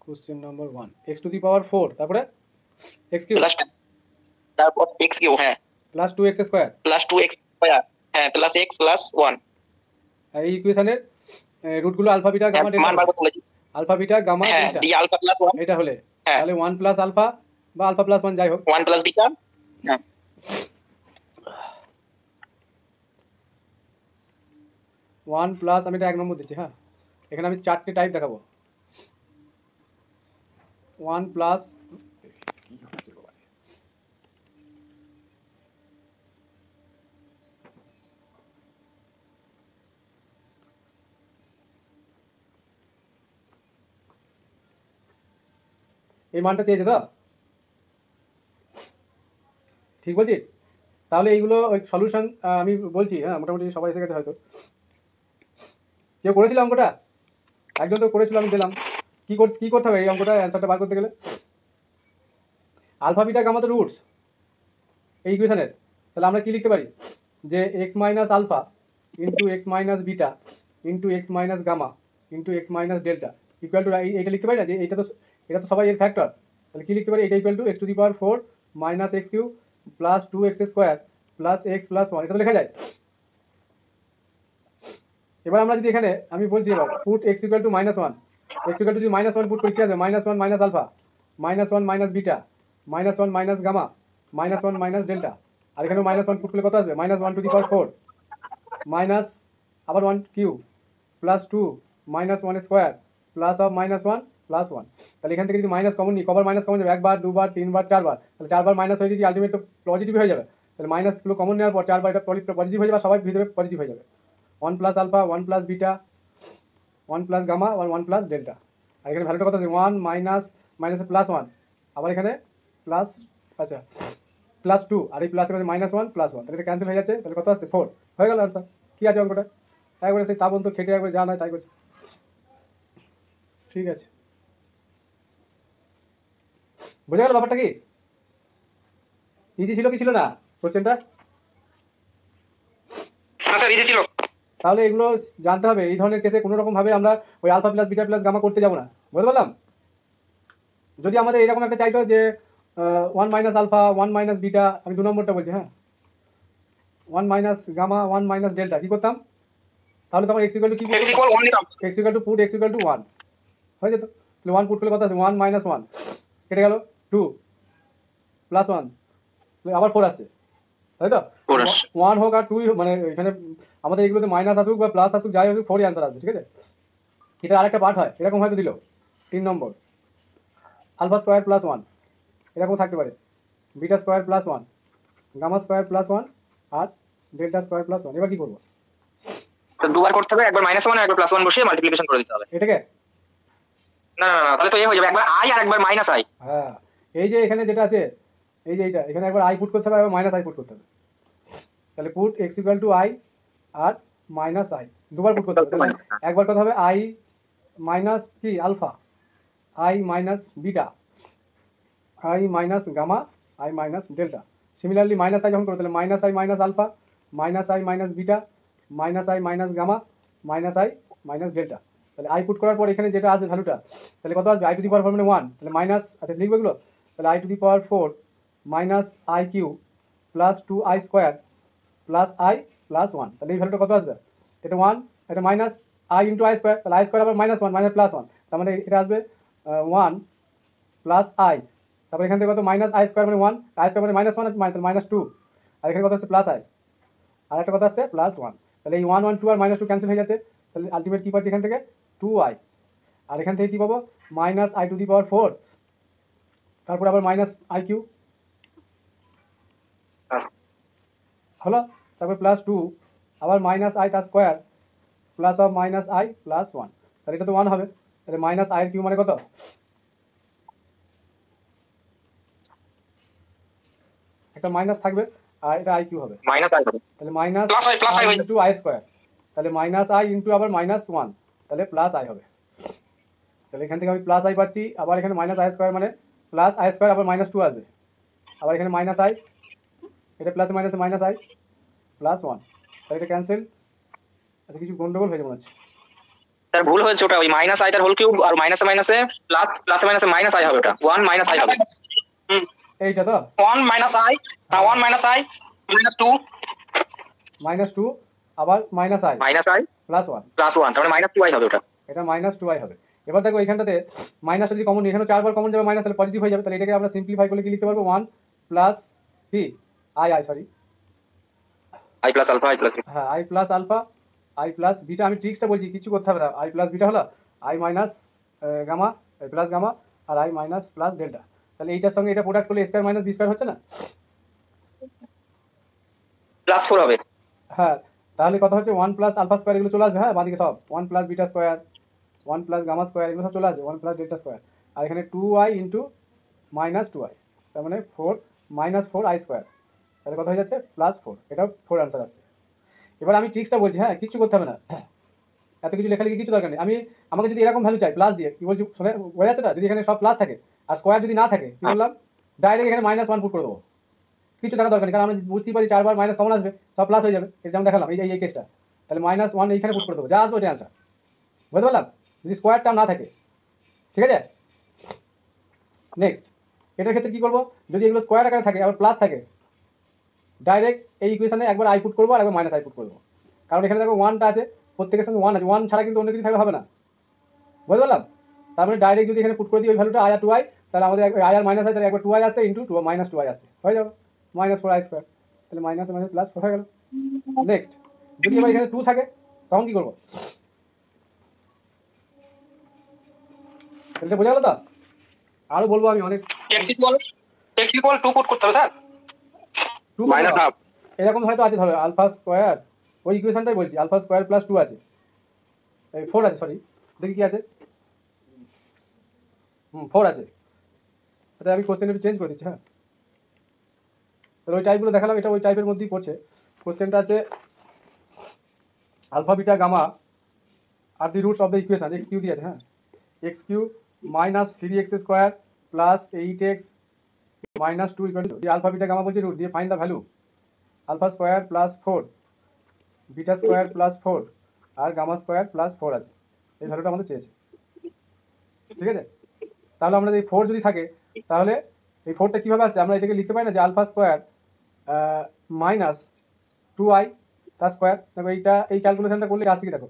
Question number 1 x to the power 4 তারপরে x cube plus তারপর x cube, হ্যাঁ, plus 2x square plus 2x square, হ্যাঁ, plus x plus 1। এই ইকুয়েশনের রুটগুলো আলফা বিটা গামা ডেল্টা মান বার করতে বলেছি, আলফা বিটা গামা হ্যাঁ, ডেল্টা ডি আলফা প্লাস 1, এটা হলে হ্যাঁ, তাহলে 1 প্লাস আলফা বা আলফা প্লাস 1 যাই হোক 1 প্লাস বিটা, হ্যাঁ, 1 প্লাস আমি এটা 1 নম্বর দিচ্ছি। হ্যাঁ, এখানে আমি চারটে টাইপ দেখাবো। 1 প্লাস এই মানটা চেয়েছে তো, ঠিক বলছি? তাহলে এইগুলো ওই সলিউশন আমি বলছি। হ্যাঁ, মোটামুটি সবাই এসে গেছে হয়তো। কেউ করেছিল অঙ্কটা? একজন তো করেছিল, আমি দিলাম। কি করতে হবে এই অঙ্কটা অ্যান্সারটা বার করতে গেলে? আলফা বিটা গামা তো রুটস এই ইকুয়েশনের। তাহলে আমরা কি লিখতে পারি যে x minus alpha into x minus beta into x minus gamma into x minus delta equal to এইটা লিখতে পারি না, যে এটা তো সবাই এর ফ্যাক্টর। তাহলে কি লিখতে পারি, এটা equal to x to the power 4 minus x cube plus 2x square plus x plus 1, এটা তো লেখা যায়। এবার আমরা যদি এখানে আমি বলছি এবার put x equal to -1, x equal to যদি -1 পুট করি কি আছে, -1 minus alpha, -1 minus beta, -1 minus gamma, -1 minus delta. আর এখানে -1 পুট করলে কত আসবে, -1 টু দি পাওয়ার 4 মাইনাস আবার 1 cube plus 2 -1 square plus of -1 plus 1। তাহলে এখান থেকে যদি মাইনাস কমন নিই, কবার মাইনাস কমন যাবে, একবার দুবার তিনবার চারবার, তাহলে চারবার মাইনাস হয়ে যদি আলটিমেট তো পজিটিভ হয়ে যাবে। তাহলে মাইনাসগুলো কমন নেওয়ার পর চারবার এটা পজিটিভ হয়ে যাবে, সবাই ভিতরে পজিটিভ হয়ে যাবে। 1 plus alpha, 1 plus beta, 1 plus gamma আর 1 প্লাস ডেল্টা। আর এখানে ভ্যালুটা কত আছে, 1 মাইনাস মাইনাসে প্লাস 1, আবার এখানে প্লাস, আচ্ছা প্লাস 2, আর এই প্লাস এখানে -1 প্লাস 1, তাহলে এটা ক্যান্সেল হয়ে যাচ্ছে। তাহলে কত আসছে, 4 হয়ে গেল আনসার। কি আছে অঙ্কটা? একবারে সেই তাবন তো খেটে একবার যা নয় তাই করছে। ঠিক আছে, বোঝা গেল ব্যাপারটা কি? ইজি ছিল কি ছিল না কোশ্চেনটা? হ্যাঁ স্যার, ইজি ছিল। তাহলে এগুলো জানতে হবে। এই ধরনের কেসে কোনো রকম ভাবে আমরা ওই alpha plus beta plus gamma করতে যাবো না, বুঝতে পারলাম? যদি আমাদের এরকম একটা চাইতো যে 1 মাইনাস আলফা 1 মাইনাস বিটা, আমি 2 নম্বরটা বলছি, হ্যাঁ 1 মাইনাস গামা 1 মাইনাস ডেল্টা, কি করতাম তাহলে? তখন এক্স ইকুয়াল টু কি, x ইকুয়াল 1 দিতাম, x equal to put x equal to 1 হয়ে যেত। তাহলে 1 পুট করলে কত আছে, 1 মাইনাস 1 কেটে গেল, 2 প্লাস 1 আবার 4 আসছে, তাই তো? 1 হোক আর 2 মানে এখানে আমাদের এগুলোতে মাইনাস আসুক বা প্লাস আসুক যাই হোক 4ই আনসার আসবে, ঠিক আছে? এটা আরেকটা পার্ট হয়, এরকম হয়তো দিল 3 নম্বর আলফা স্কোয়ার প্লাস 1, এরকম থাকতে পারে beta square plus 1, gamma square plus 1 আর ডেল্টা স্কোয়ার প্লাস 1। এবার কি করবো, তো দুবার করতে হবে, একবার -1 আর একবার +1 বসিয়ে মাল্টিপ্লিকেশন করে দিতে হবে। এটাকে না না না, তাহলে তো হয়ে যাবে, একবার i আর একবার -i। হ্যাঁ, এই যে এখানে যেটা আছে, এই যে এইটা এখানে একবার আই পুট করতে হবে, একবার মাইনাস আই পুট করতে হবে। তাহলে put x equal to i আর মাইনাস আই, দুবার পুট করতে হবে। তাহলে একবার কথা হবে আই মাইনাস কি alpha, i minus beta, i minus gamma, i minus delta. Similarly minus i যখন করো তাহলে minus i minus alpha, minus i minus beta, minus i minus gamma, minus i minus delta. তাহলে i put করার পর এখানে যেটা আসবে ভ্যালুটা, তাহলে কত আসবে, আই টু দি পাওয়ার 4 মানে 1, তাহলে মাইনাস, আচ্ছা লিখবো এগুলো, তাহলে i to the power 4 minus i cube plus 2i square plus i plus 1। তাহলে এই ভ্যালুটা কত আসবে, এটা 1, এটা minus i into i square, তাহলে আই স্কোয়ার আবার -1 মাইনাস প্লাস 1, তার মানে এটা আসবে 1 প্লাস আই, তারপরে এখান থেকে কত মাইনাস আই স্কোয়ার মানে 1, আই স্কোয়ার মানে -1 -2, আর এখানে কত আসছে প্লাস আই, আর একটা কথা আসছে প্লাস 1। তাহলে এই 1 1 2 আর -2 ক্যান্সেল হয়ে যাচ্ছে। তাহলে আলটিমেট কী পাচ্ছি এখান থেকে, 2i, আর এখান থেকে কী পাবো, minus I to the power 4, তারপরে আবার মাইনাস আই কিউ হলো, তারপর প্লাস 2, আবার মাইনাস আই তার square plus of minus I plus 1। তাহলে এটা তো 1 হবে, তাহলে মাইনাস আই কিউ মানে কত, একটা মাইনাস থাকবে আর এটা আই কিউ হবে, তাহলে minus i into i square, তাহলে মাইনাস আই ইন্টু আবার -1, তাহলে প্লাস আই হবে। তাহলে এখান থেকে আমি প্লাস আই পাচ্ছি, আবার এখানে মাইনাস আই স্কোয়ার মানে প্লাস আই স্কোয়ার, আবার -2 আসবে, আবার এখানে মাইনাস আই, এটা প্লাস মাইনাসে মাইনাস আই প্লাস 1, তাহলে এটা ক্যান্সেল। আচ্ছা কিছু গন্ডগোল হয়ে যাবে মনে হচ্ছে, স্যার ভুল হয়েছে, ওটা ওই মাইনাস আই তার হোল কিউব আর মাইনাসে মাইনাসে প্লাস প্লাসে মাইনাসে মাইনাস আই হবে, ওটা 1 মাইনাস আই হবে। এইটা তো 1 minus I, 1 minus i minus 2 -2 আবার -i মাইনাস আই +1, প্লাস 1, তার মানে মাইনাস 2 আই হবে ওটা। এটা -2i হবে। এবার দেখো এখানটাতে মাইনাসটা যদি কমন নিই, এখানে 4 বার কমন যাবে মাইনাস, তাহলে পজিটিভ হয়ে যাবে। তাহলে এটাকে আমরা সিম্পলিফাই করলে কি লিখতে পারবো, 1 প্লাস কি i sorry i plus alpha i plus হ্যাঁ i plus alpha i plus beta. আমি ট্রিক্সটা বলছি, কিছু করতে হবে না। i প্লাস বিটা হলো i minus gamma plus gamma আর i মাইনাস প্লাস ডেল্টা। তাহলে এইটার সঙ্গে এটা প্রোডাক্ট করলে স্কয়ার মাইনাস বি স্কয়ার হচ্ছে না? প্লাস 4 হবে। হ্যাঁ, তাহলে কথা হচ্ছে 1 প্লাস আলফা স্কয়ার এগুলো চলে আসবে। হ্যাঁ, বাদিকে সব 1 plus beta square, 1 plus gamma square এগুলো সব চলে আসবে, 1 প্লাস ডেল্টা স্কয়ার। আর এখানে 2i ইন্টু মাইনাস 2i, তার মানে 4 মাইনাস 4i স্কয়ার। তাহলে কথা হয়ে যাচ্ছে প্লাস 4, এটাও 4 আনসার আসছে। এবার আমি ট্রিক্সটা বলছি, হ্যাঁ কিছু করতে হবে না, এত কিছু লেখালেখি কিছু দরকার নেই। আমাকে যদি এরকম ভ্যালু চাই প্লাস দিয়ে, কি বলছি শুনে বোঝা যাচ্ছে না? যদি এখানে সব প্লাস থাকে আর স্কয়ার যদি না থাকে, কি বললাম, ডাইরেক্ট এখানে -1 পুট করে দেবো, কিছু টাকা দরকার নেই। কারণ আমরা বুঝতেই পারি 4 বার মাইনাস কমন আসবে, সব প্লাস হয়ে যাবে। এটা যেমন দেখালাম এই কেসটা, তাহলে -1 এইখানে পুট করে দেবো, যা আসবে ওটাই আনসার। বুঝতে পারলাম? যদি স্কোয়ার টার্ম না থাকে, ঠিক আছে। নেক্সট, এটার ক্ষেত্রে কি করবো, যদি এগুলো স্কোয়ার আকারে থাকে আবার প্লাস থাকে, ডাইরেক্ট এই ইকুয়েশনে একবার আই পুট করবো আর একবার মাইনাস আই পুট করবো। কারণ এখানে দেখো 1টা আছে, প্রত্যেকের সঙ্গে 1 আছে, 1 ছাড়া কিন্তু অন্য কিছু থাকলে হবে না। বুঝতে পারলাম? তার মানে ডাইরেক্ট যদি এখানে পুট করে দিই ওই ভ্যালুটা i আর 2i, তাহলে আমাদের i আর মাইনাস i, তাহলে একবার 2i আসছে ইন্টু 2 মাইনাস 2i আসছে, হয়ে যাবে -4i স্কোয়ার। তাহলে মাইনাস মাইনাস প্লাস 4 হয়ে গেল। নেক্সট, যদি এবার এখানে 2 থাকে তখন কি করবো, এটা বোঝা গেল তো? আরো বলবো আমি অনেক। x ইকুয়াল 2 পুট করতে হবে স্যার, 2 মাইনাস হাফ। এরকম হয়তো আছে, ধরো আলফা স্কোয়ার, ওই ইকুয়েশনটাই বলছি, আলফা স্কোয়ার প্লাস 2 আছে, এই 4 আছে, সরি দেখি কি আছে, 4 আছে। আচ্ছা আমি কোশ্চেন একটু চেঞ্জ করে দিচ্ছি। হ্যাঁ, তাহলে ওই টাইপগুলো দেখালাম, এটা ওই টাইপের মধ্যেই পড়ছে। কোশ্চেনটা আছে আলফা বিটা গামা আর the roots of the equation, x cube দিয়ে আছে। হ্যাঁ, x cube minus 3x square plus 8x minus 2 equal to, alpha beta gamma বলছে রুট দিয়ে find the value alpha square plus 4 beta square plus 4 আর gamma square plus 4 আছে, এই ভ্যালুটা আমাদের চেয়েছে। ঠিক আছে, তাহলে আমরা এই 4 যদি থাকে, তাহলে এই 4টা কীভাবে আসছে, আমরা এটাকে লিখতে পারি না যে আলফা স্কোয়ার মাইনাস 2i তার স্কোয়ার। দেখো এইটা, এই ক্যালকুলেশনটা করলে আসছে কি দেখো,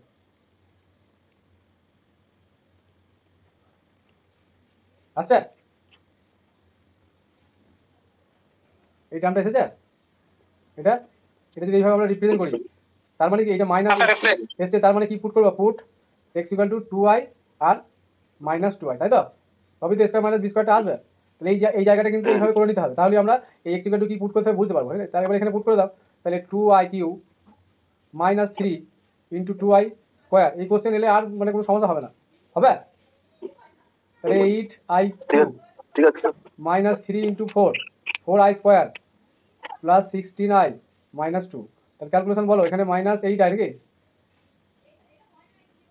আচ্ছা এই টার্মটা এসেছে, এটা এটা যদি এইভাবে আমরা রিপ্রেজেন্ট করি, তার মানে কি এটা মাইনাস এসছে, তার মানে কি পুট করবো, put x equal to 2i আর মাইনাস 2i, তাই তো? তবেই তো স্কোয়ার মাইনাস বি স্কোয়ারটা আসবে। তাহলে এই জায়গাটা কিন্তু এইভাবে করে নিতে হবে, তাহলে আমরা এই x ইকুয়াল টু কি পুট করতে হবে বুঝতে পারবো। ঠিক আছে, তাহলে এবার এখানে পুট করে দাও, তাহলে 2i cube minus 3 into 2i square. এই কোশ্চেন এলে আর মানে কোনো সমস্যা হবে না, হবে? তাহলে 8i কিউ ঠিক আছে sir, minus 3 into 4i square plus 16i minus 2। তাহলে ক্যালকুলেশন বলো, এখানে -8i নাকি,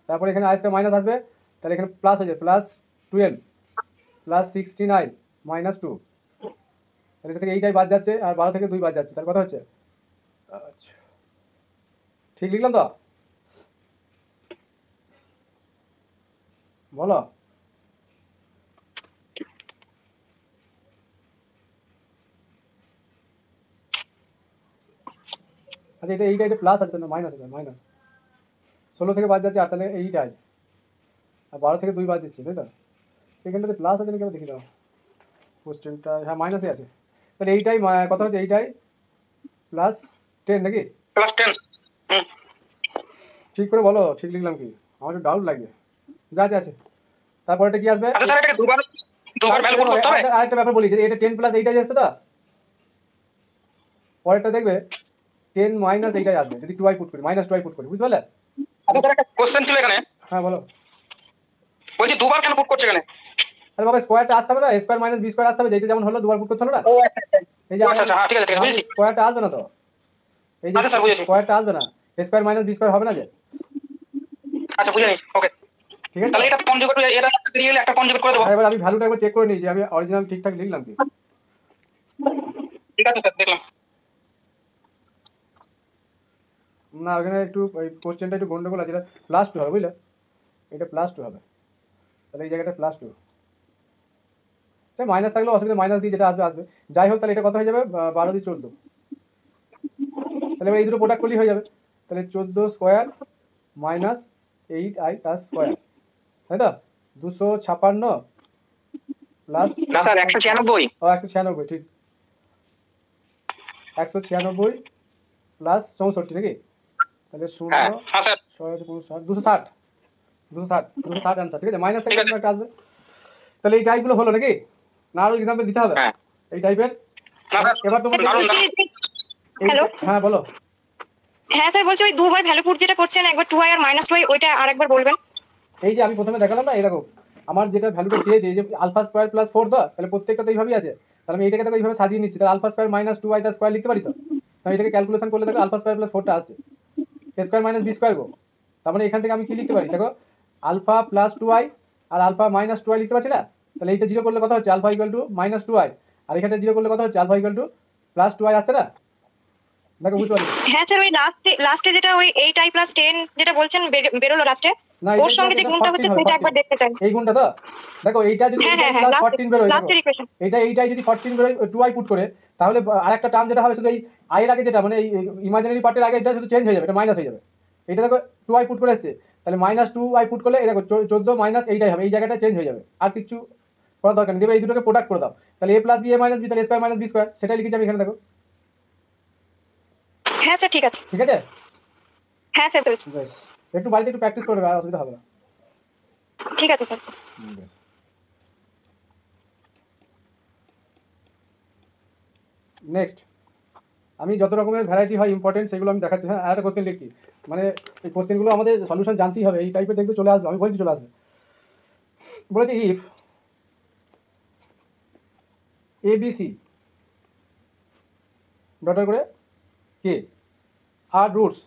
তারপরে এখানে i স্কোয়ার মাইনাস আসবে, তাহলে এখানে প্লাস হয়ে যাবে, প্লাস 12 প্লাস 16i মাইনাস 2। তাহলে এটা থেকে 8i বাদ যাচ্ছে আর 12 থেকে 2 বাদ যাচ্ছে, তার কথা হচ্ছে, আচ্ছা ঠিক লিখলাম তো? বলো। আচ্ছা এটা 8i, এটা প্লাস আছে না মাইনাস আছে, মাইনাস 16 থেকে বাদ যাচ্ছে আর তাহলে 8i আর 12 থেকে 2 বাদ দিচ্ছে, তাই তো? এখানটাতে প্লাস আছে নাকি আমি দেখি দাও, কোশ্চেনটা হ্যাঁ মাইনাসে আছে। তাহলে এইটাই কথা হচ্ছে, এইটাই প্লাস 10 নাকি, প্লাস 10। ঠিক করে বলো ঠিক লিখলাম কি, আমার একটু ডাউট লাগছে। যা আছে আছে, তারপরে এটা কি আসবে, আচ্ছা স্যার, এটাকে দুবার ভ্যালু পুট করতে হবে। আরেকটা ব্যাপার বলি, যে এটা 10 প্লাস এইটাই আসছে তো, পরেরটা দেখবে 10 মাইনাস এইটাই আসবে যদি 2i পুট করি, মাইনাস 2i পুট করি, বুঝতে পারলে? আচ্ছা স্যার, একটা কোশ্চেন ছিল এখানে, হ্যাঁ বলো। বলছি দুবার কেন পুট করছে এখানে? আরে বাবা স্কোয়ারটা আসতে হবে না, স্কোয়ার মাইনাস বি স্কোয়ার আসতে হবে, যেটা যেমন হলো দুবার পুট করতে হলো না। ও আচ্ছা এই যে আচ্ছা, হ্যাঁ ঠিক আছে বুঝেছি। স্কোয়ারটা আসবে না তো, এই যে আচ্ছা স্যার বুঝেছি। স্কোয়ারটা আসবে না, স্কোয়ার মাইনাস বি স্কোয়ার হবে না যে। আচ্ছা বুঝে নিয়েছি, ওকে। ঠিক আছে, তাহলে এটা কনজুগেট, এটা বেরিয়ে এলে একটা কনজুগেট করে দেবো। এবার আমি ভ্যালুটা একবার চেক করে নিই যে আমি অরিজিনাল ঠিকঠাক লিখলাম কি। ঠিক আছে স্যার, দেখলাম। না ওখানে একটু ওই কোশ্চেনটা একটু গন্ডগোল আছে, এটা প্লাস 2 হবে বুঝলে, এটা +2 হবে, তাহলে এই জায়গাটা +2, সে মাইনাস থাকলেও অসুবিধা, মাইনাস দিয়ে যেটা আসবে আসবে, যাই হোক। তাহলে এটা কত হয়ে যাবে, 12 দিয়ে 14, তাহলে এবার এই দুটো প্রোডাক্ট করলেই হয়ে যাবে। তাহলে 14 স্কোয়ার মাইনাস 8i তার স্কোয়ার, তাই তো, 256 প্লাস না স্যার 196। 196, ঠিক, 196 প্লাস 64 নাকি, তাহলে 0 হ্যাঁ হ্যাঁ স্যার 260, 260 অ্যান্সার, ঠিক আছে। মাইনাস থেকে ঠিক আছে। একটা আসবে, তাহলে এই টাইপগুলো হলো নাকি, না আরো এক্সাম্পল দিতে হবে হ্যাঁ এই টাইপের? না স্যার এবার তোমাদের দারুণ দারুণ। হ্যালো। হ্যাঁ বলো। হ্যাঁ স্যার, বলছি ওই দুবার ভ্যালু পুট যেটা করছেন, একবার 2i আর -2i, ওইটা আরেকবার বলবেন। এই যে আমি প্রথমে দেখালাম না, এরকম আমার যেটা ভ্যালুটা চেয়েছে, এই যে আলফা স্কোয়ার প্লাস 4, তো তাহলে প্রত্যেকটা তো এইভাবেই আছে, তাহলে আমি এইটাকে তো এইভাবে সাজিয়ে নিচ্ছি, তাহলে আলফা স্কোয়ার মাইনাস 2i তার স্কোয়ার লিখতে পারি তো, তাহলে এটাকে ক্যালকুলেশন করলে দেখো আলফা স্কোয়ার প্লাস 4টা আসছে, এ স্কোয়ার মাইনাস বি স্কোয়ার গো, তার মানে এখান থেকে আমি কি লিখতে পারি দেখো, আলফা প্লাস 2i আর আলফা মাইনাস 2i লিখতে পারছি না, তাহলে এইটা জিরো করলে কত হচ্ছে, alpha equal to minus 2i, আর এখানে জিরো করলে কত হচ্ছে, alpha equal two plus 2i আসছে না, দেখো বুঝতে পারছি। হ্যাঁ স্যার, ওই লাস্টে যেটা ওই 8i + 10 যেটা বলছেন বেরোলো লাস্টে, না ওর সঙ্গে যে গুণটা হচ্ছে সেটা একবার দেখতে চাই। এই গুণটা তো দেখো, এইটা যদি হ্যাঁ হ্যাঁ হ্যাঁ, 14 বেরোয়, দেখো লাস্টের ইকুয়েশন। এইটাই যদি 14 বেরোয় 2i পুট করে, তাহলে আরেকটা টার্ম যেটা হবে শুধু এই i এর আগে যেটা, মানে এই ইমাজিনারি পার্টের আগে এটা শুধু চেঞ্জ হয়ে যাবে, এটা মাইনাস হয়ে যাবে। এটা দেখো 2i পুট করে এসেছে, তাহলে -2i পুট করলে এই দেখো 14 মাইনাস এইটাই হবে, এই জায়গাটা চেঞ্জ হয়ে যাবে, আর কিছু করার দরকার নেই। দেবে এই দুটোকে প্রোডাক্ট করে দাও, তাহলে a + b a - b, তাহলে a square minus b square, সেটাই লিখেছি আমি এখানে, দেখো হ্যাঁ স্যার, ঠিক আছে। ঠিক আছে। হ্যাঁ স্যার, বেশ, একটু বাড়িতে একটু প্র্যাকটিস করবে, আর অসুবিধা হবে না। ঠিক আছে স্যার। বেশ, নেক্সট আমি যত রকমের ভ্যারাইটি হয় ইম্পর্টেন্ট সেগুলো আমি দেখাচ্ছি। হ্যাঁ, আর একটা কোশ্চেন লিখছি, মানে এই কোশ্চেনগুলো আমাদের সলিউশন জানতেই হবে, এই টাইপের দেখবে চলে আসবে, আমি বলছি চলে আসবে। বলেছে ইফ ABC ডটার করে কে আর রুটস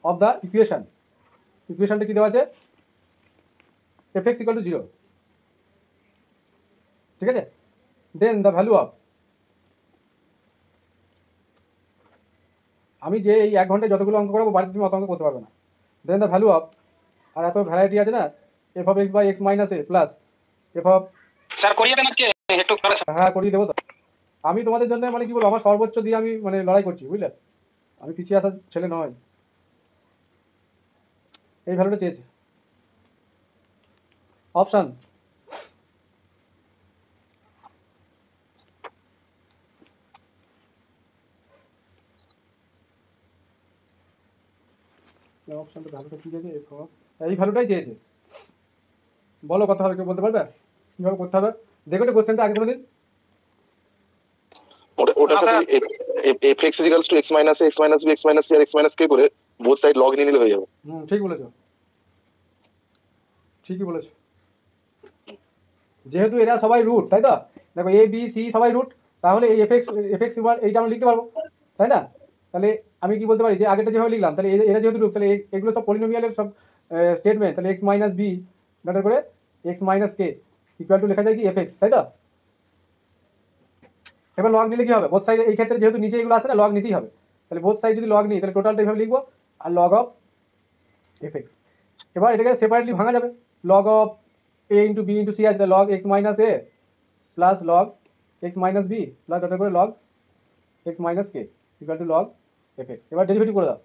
অফ দ্য ইকুয়েশনটা কি দেওয়া আছে, fx = 0, ঠিক আছে। দেন দ্য ভ্যালু অফ, আমি যে এই 1 ঘন্টায় যতগুলো অঙ্ক করাবো বাড়িতে তুমি অত অঙ্ক করতে পারবে না। দেন দ্য ভ্যালু অফ, আর এত ভ্যারাইটি আছে না, f(x/x - a plus f of, sir করিয়ে দেন আজকে একটু করে। হ্যাঁ করিয়ে দেবো তো, আমি তোমাদের জন্য মানে কি বলবো, আমার সর্বোচ্চ দিয়ে আমি মানে লড়াই করছি, বুঝলে, আমি পিছিয়ে আসার ছেলে নয়। এই ভ্যালুটা চেয়েছে, অপশান অপশানটা ভ্যালুটা কি চেয়েছে, এই ভ্যালুটাই চেয়েছে, বলো কত হবে, কেউ বলতে পারবে কীভাবে করতে হবে? দেখো তো কোশ্চেনটা আগে কোনো দিন। ওটা sir fx = x - a, x - b, x - c R x - k করে বোথ সাইড লগ নিয়ে নিলে হয়ে যাবে। ঠিক বলেছো, ঠিকই বলেছো, যেহেতু এরা সবাই রুট, তাই তো, দেখো এ বি সি সবাই রুট, তাহলে এই এফএক্স এইটা আমরা লিখতে পারবো, তাই না। তাহলে আমি কি বলতে পারি, যে আগেটা যেভাবে লিখলাম, তাহলে এরা যেহেতু রুট, তাহলে এগুলো সব পলিনোমিয়ালের সব স্টেটমেন্ট, তাহলে x - b ডটার করে x - k ইকুয়াল টু লেখা যায় কি fx, তাই তো। এবার লগ নিলে কি হবে, বোথ সাইড, এই ক্ষেত্রে যেহেতু নিচে এগুলো আছে না, লগ নিতেই হবে, তাহলে বোথ সাইড যদি লগ নিই, তাহলে টোটালটা এইভাবে লিখবো, আর লগ অফ fx। এবার এটাকে সেপারেটলি ভাঙা যাবে, log of a * b * c আছে, log x - a plus log x - b plus ডটার করে log x - k equal to log fx। এবার ডেরিভেটিভ করে দাও,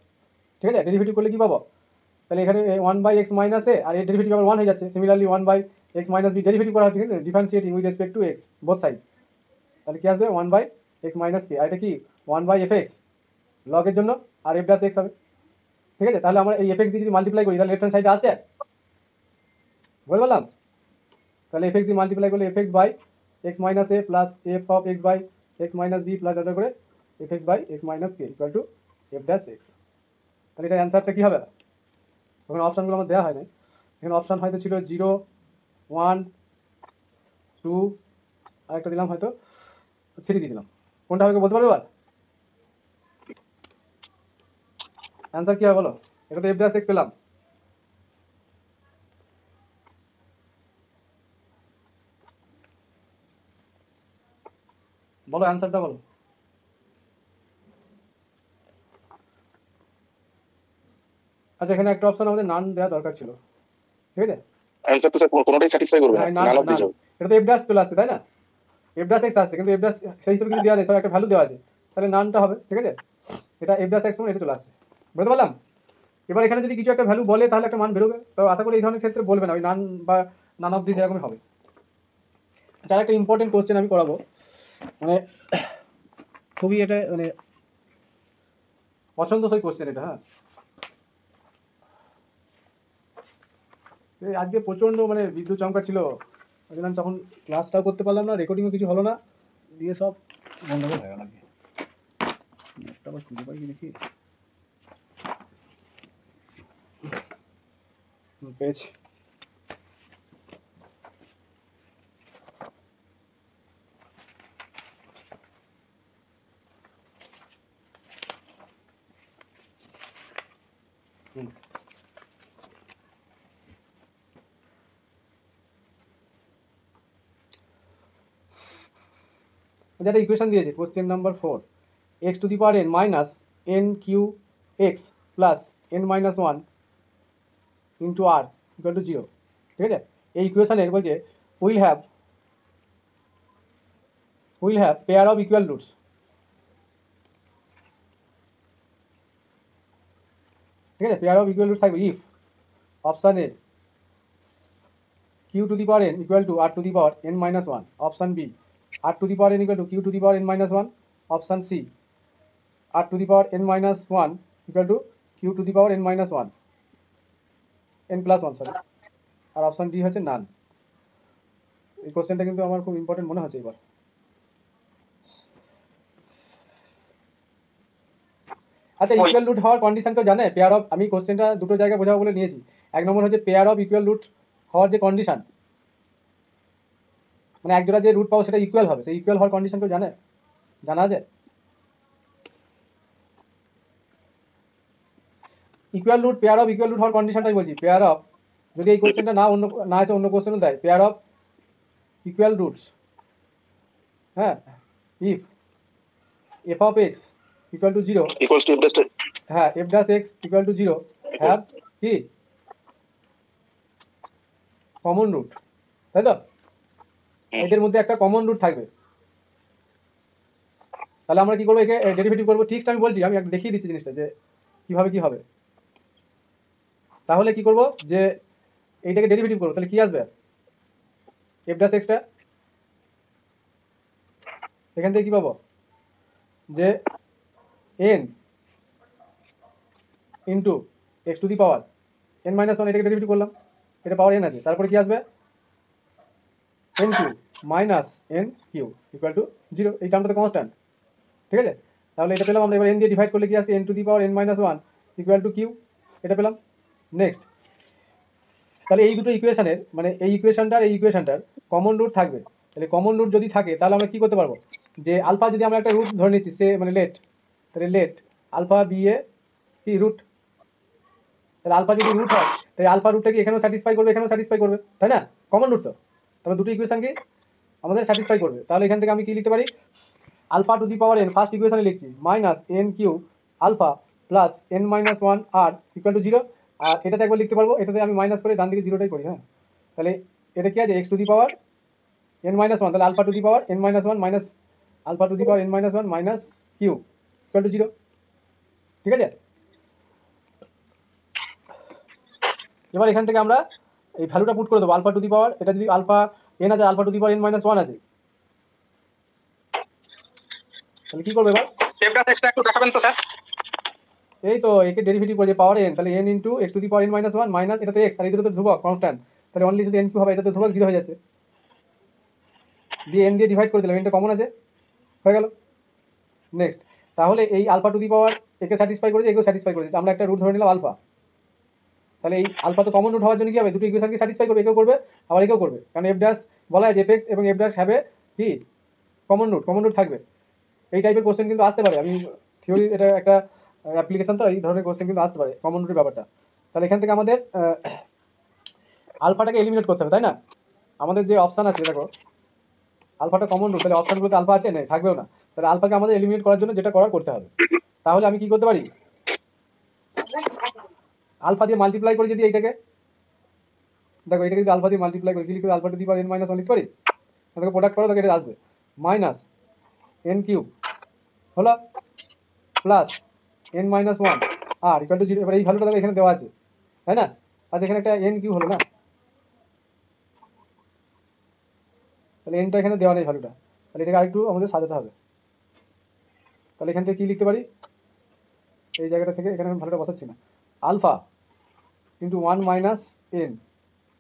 ঠিক আছে। ডেরিভেটিভ করলে কি পাবো, তাহলে এখানে 1/x - a, আর এর ডেরিভেটিভ আবার 1 হয়ে যাচ্ছে, সিমিলারলি 1/x - b ডেরিভেটিভ করা হচ্ছে, কিন্তু differentiating with respect to x both side, তাহলে কি আসবে 1/x - k, আর এটা কি 1/fx লগের জন্য, আর f + x হবে, ঠিক আছে। তাহলে আমরা এই fx দিয়ে যদি মাল্টিপ্লাই করি, তাহলে লেফট হ্যান্ড সাইডে আসছে, বুঝতে পারলাম। তাহলে fx দিয়ে মাল্টিপ্লাই করলে fx/x - a plus f of x/x - b plus ডটার করে fx/x - k equal two f ' x। তাহলে এটার অ্যান্সারটা কী হবে, ওখানে অপশানগুলো আমার দেওয়া হয় না, এখানে অপশান হয়তো ছিল 0, 1, 2, আরেকটা দিলাম হয়তো 3 দিয়ে দিলাম, কোনটা হবে বলতে পারবে এবার? অ্যান্সার কী হবে বলো, এটা তো f ' x পেলাম, বলো অ্যান্সারটা বলো। আচ্ছা এখানে একটা অপশন আমাদের নান দেওয়া দরকার ছিল, ঠিক আছে? অ্যান্সার তো স্যার কোনোটাই স্যাটিসফাই করবে না, হ্যাঁ, নান নান অফ নান দিস হবে। এটা তো এফ ড্যাশ চলে আসছে তাই না? এফ ড্যাশ এক্স আসছে, কিন্তু এফ ড্যাশ সেই হিসেবে কিছু দেওয়া নেই, সব একটা ভ্যালু দেওয়া আছে, তাহলে নানটা হবে, ঠিক আছে? এটা এফ ড্যাশ এক্স এটা চলে আসছে, বুঝতে পারলাম? এবার এখানে যদি কিছু একটা ভ্যালু বলে তাহলে একটা মান বেরোবে, তো আশা করি এই ধরনের ক্ষেত্রে বলবে না, ওই নান বা নান অফ দিস এরকমই হবে। তার একটা ইম্পর্টেন্ট কোশ্চেন আমি করাবো, মানে খুবই এটা মানে পছন্দসই কোশ্চেন এটা। হ্যাঁ, এই আজকে প্রচণ্ড মানে বিদ্যুৎ চমকা ছিল, ওই জন্য আমি তখন ক্লাসটাও করতে পারলাম না, রেকর্ডিংও কিছু হলো না, দিয়ে সব গন্ডগোল হয়ে গেল। একটা আবার খুঁজে পাই কি দেখি, পেয়েছি। যেটা ইকুয়েশন দিয়েছে question number 4, x to the power n minus n q x plus n minus one into r equal to 0, ঠিক আছে? এই ইকুয়েশনের বলছে will have pair of equal roots, ঠিক আছে? পেয়ার অফ ইকুয়াল রুটস থাকবে if option A q to the power n equal to r to the power n minus one, option B r to the power n equal to q to the power n minus one, option C r to the power n minus one equal to q to the power n minus one n plus one, sorry, আর option D হচ্ছে none. এই কোশ্চেনটা কিন্তু আমার খুব important মনে হচ্ছে এবার। আচ্ছা, ইকুয়াল রুট হওয়ার কন্ডিশন কেউ জানে? পেয়ার অফ, আমি কোশ্চেনটা দুটো জায়গায় বোঝাবো বলে নিয়েছি। এক নম্বর হচ্ছে পেয়ার অফ ইকুয়াল রুট হওয়ার যে কন্ডিশন, মানে এক জোড়া যে রুট পাবো সেটা ইকুয়াল হবে, সেই ইকুয়াল হওয়ার কন্ডিশন কেউ জানে? জানা আছে? Equal root, pair of equal root হওয়ার কন্ডিশনটাই বলছি। পেয়ার অফ, যদি এই কোশ্চেনটা না এসে অন্য কোশ্চেনও দেয়, পেয়ার অফ ইকুয়াল রুটস, হ্যাঁ, if f of x equal to 0, equals to f dash, হ্যাঁ, f dash x equal to 0 have কি কমন রুট, তাই তো? এদের মধ্যে একটা কমন রুট থাকবে। তাহলে আমরা কি করবো? একে ডেরিভেটিভ করবো। ঠিকটা আমি বলছি, আমি একটু দেখিয়ে দিচ্ছি জিনিসটা যে কীভাবে কী হবে। তাহলে কি করব, যে এইটাকে ডেরিভেটিভ করবো, তাহলে কি আসবে? এফ ড্যাশ এক্সটা এখান থেকে কী পাবো, যে n into x to the power n minus one, এটাকে ডেরিভেটিভ করলাম, এটা পাওয়ার এন আছে, তারপরে কি আসবে? N q minus n q equal to 0, এই টার্মটা তো কনস্ট্যান্ট, ঠিক আছে? তাহলে এটা পেলাম আমরা। এবার এন দিয়ে ডিভাইড করলে কি আসে? N to the power n minus one equal to q, এটা পেলাম। নেক্সট, তাহলে এই দুটো ইকুয়েশনের, মানে এই ইকুয়েশনটার এই ইকুয়েশনটার কমন রুট থাকবে। তাহলে কমন রুট যদি থাকে তাহলে আমরা কী করতে পারবো, যে আলফা যদি আমরা একটা রুট ধরে নিচ্ছি, সে মানে লেট, তাহলে লেট আলফা বি এ কি রুট, তাহলে আলফা যদি রুট হয় তাহলে আলফা রুটটা কি এখানেও স্যাটিসফাই করবে, এখানেও স্যাটিসফাই করবে, তাই না? কমন রুট তো, তাহলে দুটো ইকুয়েশন কি আমাদের স্যাটিসফাই করবে। তাহলে এখান থেকে আমি কি লিখতে পারি? Alpha to the power n, first ইকুয়েশনে লিখছি, minus n q alpha plus n minus one r equal to 0, আর এটাতে একবার লিখতে পারবো, এটাতে আমি মাইনাস করে ডান দিকে 0টাই করি। হ্যাঁ, তাহলে এটা কি আছে? X to the power n minus one, তাহলে alpha to the power n minus one minus alpha to the power n minus one minus q equal to 0, ঠিক আছে? এবার এখান থেকে আমরা এই ভ্যালুটা পুট করে দেবো, আলফা টু দি পাওয়ার, এটা যদি আলফা এন আছে, alpha to the power n minus one আছে, তাহলে কি করবে এবার? এফ ড্যাশ এক্সটা একটু দেখাবেন তো স্যার? এই তো একে ডেরিভেটিভ করে পাওয়ার এন, তাহলে N into x to the power n minus one minus, এটা তো এক্স, আর এই দুটো তো ধ্রুবক কনস্ট্যান্ট, তাহলে অনলি শুধু এন কিউ হবে, এটা তো ধ্রুবক 0 হয়ে যাচ্ছে, দিয়ে এন দিয়ে ডিভাইড করে দিলাম, এনটা কমন আছে, হয়ে গেল। নেক্সট, তাহলে এই আলফা টু দি পাওয়ার একে স্যাটিসফাই করেছে, একেও স্যাটিসফাই করেছে, আমরা একটা রুট ধরে নিলাম আলফা, তাহলে এই আলফা তো কমন রুট হওয়ার জন্য কি হবে? দুটো ইকুয়েশনকে স্যাটিসফাই করবে, একেও করবে আবার একেও করবে, কারণ এফ ড্যাশ বলা আছে এফ এক্স এবং এফ ড্যাশ হ্যাভে কি কমন রুট থাকবে। এই টাইপের কোশ্চেন কিন্তু আসতে পারে, আমি থিওরি, এটা একটা অ্যাপ্লিকেশন, তো এই ধরনের কোশ্চেন কিন্তু আসতে পারে কমন রুটের ব্যাপারটা। তাহলে এখান থেকে আমাদের আলফাটাকে এলিমিনেট করতে হবে, তাই না? আমাদের যে অপশান আছে, দেখো আলফাটা কমন রুট, তাহলে অপশানগুলোতে আলফা আছে, নেই, থাকবেও না, তাহলে আলফাকে আমাদের এলিমিনেট করার জন্য যেটা করার করতে হবে। তাহলে আমি কি করতে পারি? আলফা দিয়ে মাল্টিপ্লাই করি যদি এইটাকে, দেখো এটাকে যদি আলফা দিয়ে মাল্টিপ্লাই করি, কি লিখবে, alpha to the power n minus one লিখতে পারি। দেখো প্রোডাক্ট করো, দেখো এটা আসবে মাইনাস এন কিউব হলো plus n minus one r equal to zero. এবার এই ভ্যালুটা দেখো এখানে দেওয়া আছে, তাই না? আচ্ছা এখানে একটা এন কিউ হলো না, তাহলে এনটা এখানে দেওয়া নেই ভ্যালুটা, তাহলে এটাকে আরেকটু আমাদের সাজাতে হবে। তাহলে এখান থেকে কী লিখতে পারি, এই জায়গাটা থেকে এখানে আমি ভ্যালুটা বসাচ্ছি না, alpha into one minus n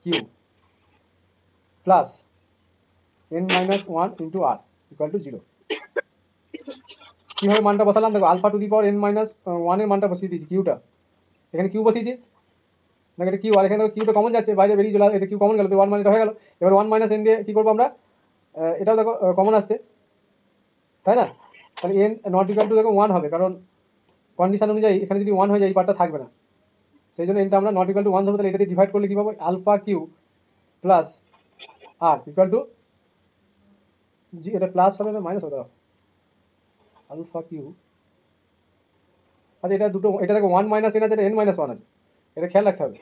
q plus n minus one into r equal to zero. কীভাবে মানটা বসালাম, দেখো alpha to the power n minus ওয়ানের মানটা বসিয়ে দিয়েছি, কিউটা এখানে কিউ বসিয়েছি, দেখো এটা কিউ, আর এখানে দেখো কিউটা কমন যাচ্ছে, বাইরে বেরিয়ে চলে এটা কিউ কমন গেল, তো ওয়ান মাইনাস হয়ে গেল। এবার ওয়ান মাইনাস এন দিয়ে কী করবো আমরা, এটাও দেখো কমন আসছে, তাই না? তাহলে এন নট ইকুয়াল টু দেখো ওয়ান হবে, কারণ কন্ডিশন অনুযায়ী এখানে যদি ওয়ান হয়ে যায় এই পার্টটা থাকবে না, সেই জন্য এনটা আমরা নট ইকুয়াল টু ওয়ান ধরবো। তাহলে এটাতে ডিভাইড করলে কী পাবো, alpha q plus r equal to g, এটা প্লাস হবে না মাইনাস হবে, আলফা কিউ। আচ্ছা এটা দুটো, এটা দেখো ওয়ান মাইনাস এন আছে, এটা এন মাইনাস ওয়ান আছে, এটা খেয়াল রাখতে হবে।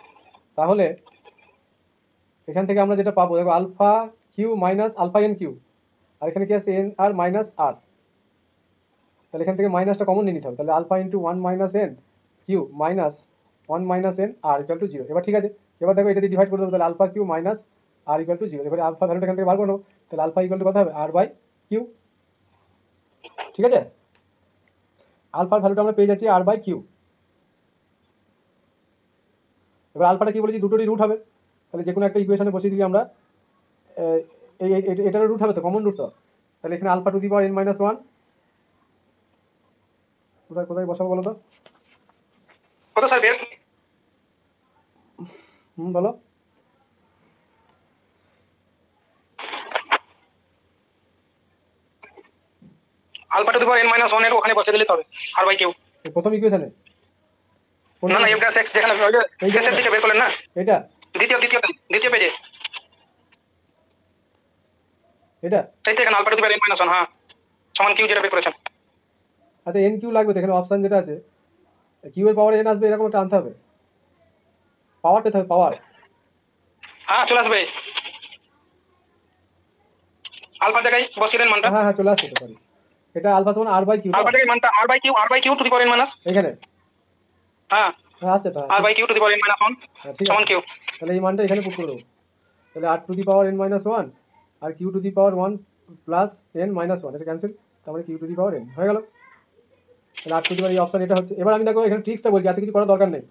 তাহলে এখান থেকে আমরা যেটা পাবো, দেখো alpha q minus alpha n q, আর এখানে কি আছে এন আর মাইনাস আর, তাহলে এখান থেকে মাইনাসটা কমন নিয়ে নিতে হবে। তাহলে alpha into one minus n q minus one minus n r equal to zero. এবার ঠিক আছে, এবার দেখো এটা দিয়ে ডিভাইড করে দেবো, তাহলে alpha q minus r equal to zero. এবারে আলফা ভ্যালুটা এখান থেকে বার করে নেবো, তাহলে আলফা ইকুয়াল টু কত হবে, আর বাই কিউ। ঠিক আছে, আলফার ভ্যালুটা আমরা পেয়ে যাচ্ছি আর বাই কিউ। এবার আলফাটা কি বলেছি, দুটোরই রুট হবে, তাহলে যে কোনো একটা ইকুয়েশনে বসিয়ে দিলে আমরা এটারও রুট হবে, তো কমন রুট তো। তাহলে এখানে alpha to the power n minus one, কোথায় কোথায় বসাবো বলো তো? কত স্যার বের? বলো। Alpha to the power n minus one এর ওখানে বসে দিলে হবে আর বাই কিউ। প্রথম ইকুয়েশনে না না এফ ড্যাশ এক্স যেখানে ওই শেষের দিকে বের করলেন না, এটা দ্বিতীয় দ্বিতীয় দ্বিতীয় পেজে এটা সেইটা এখানে alpha to the power n minus one, হ্যাঁ সমান কিউ যেটা বের করেছেন। আচ্ছা এন কিউ লাগবে তো, এখানে অপশান যেটা আছে কিউ এর পাওয়ার এন আসবে, এরকম একটা আনতে হবে, পাওয়ার পেতে হবে, পাওয়ার। হ্যাঁ চলে আসবে, আলফা জায়গায় বসিয়ে দেন মানটা। হ্যাঁ হ্যাঁ চলে আসছে তো, সরি এটা আলফা সমান আর বাই কিউ, আলফা জায়গায় মানটা r by q to the power n minus, এখানে হ্যাঁ হ্যাঁ আসছে তো, r by q to the power n minus one ঠিক সমান আছে। কিউ। তাহলে এই মানটা এখানে পুট করে দেবো, তাহলে r to the power n minus one আর q to the power one plus n minus one, এটা ক্যান্সেল, তারপরে q to the power n হয়ে গেল। তাহলে আর টু দি পাওয়ার এই অপশান এটা হচ্ছে। এবার আমি দেখো এখানে ট্রিক্সটা বলছি, এত কিছু করার দরকার নেই,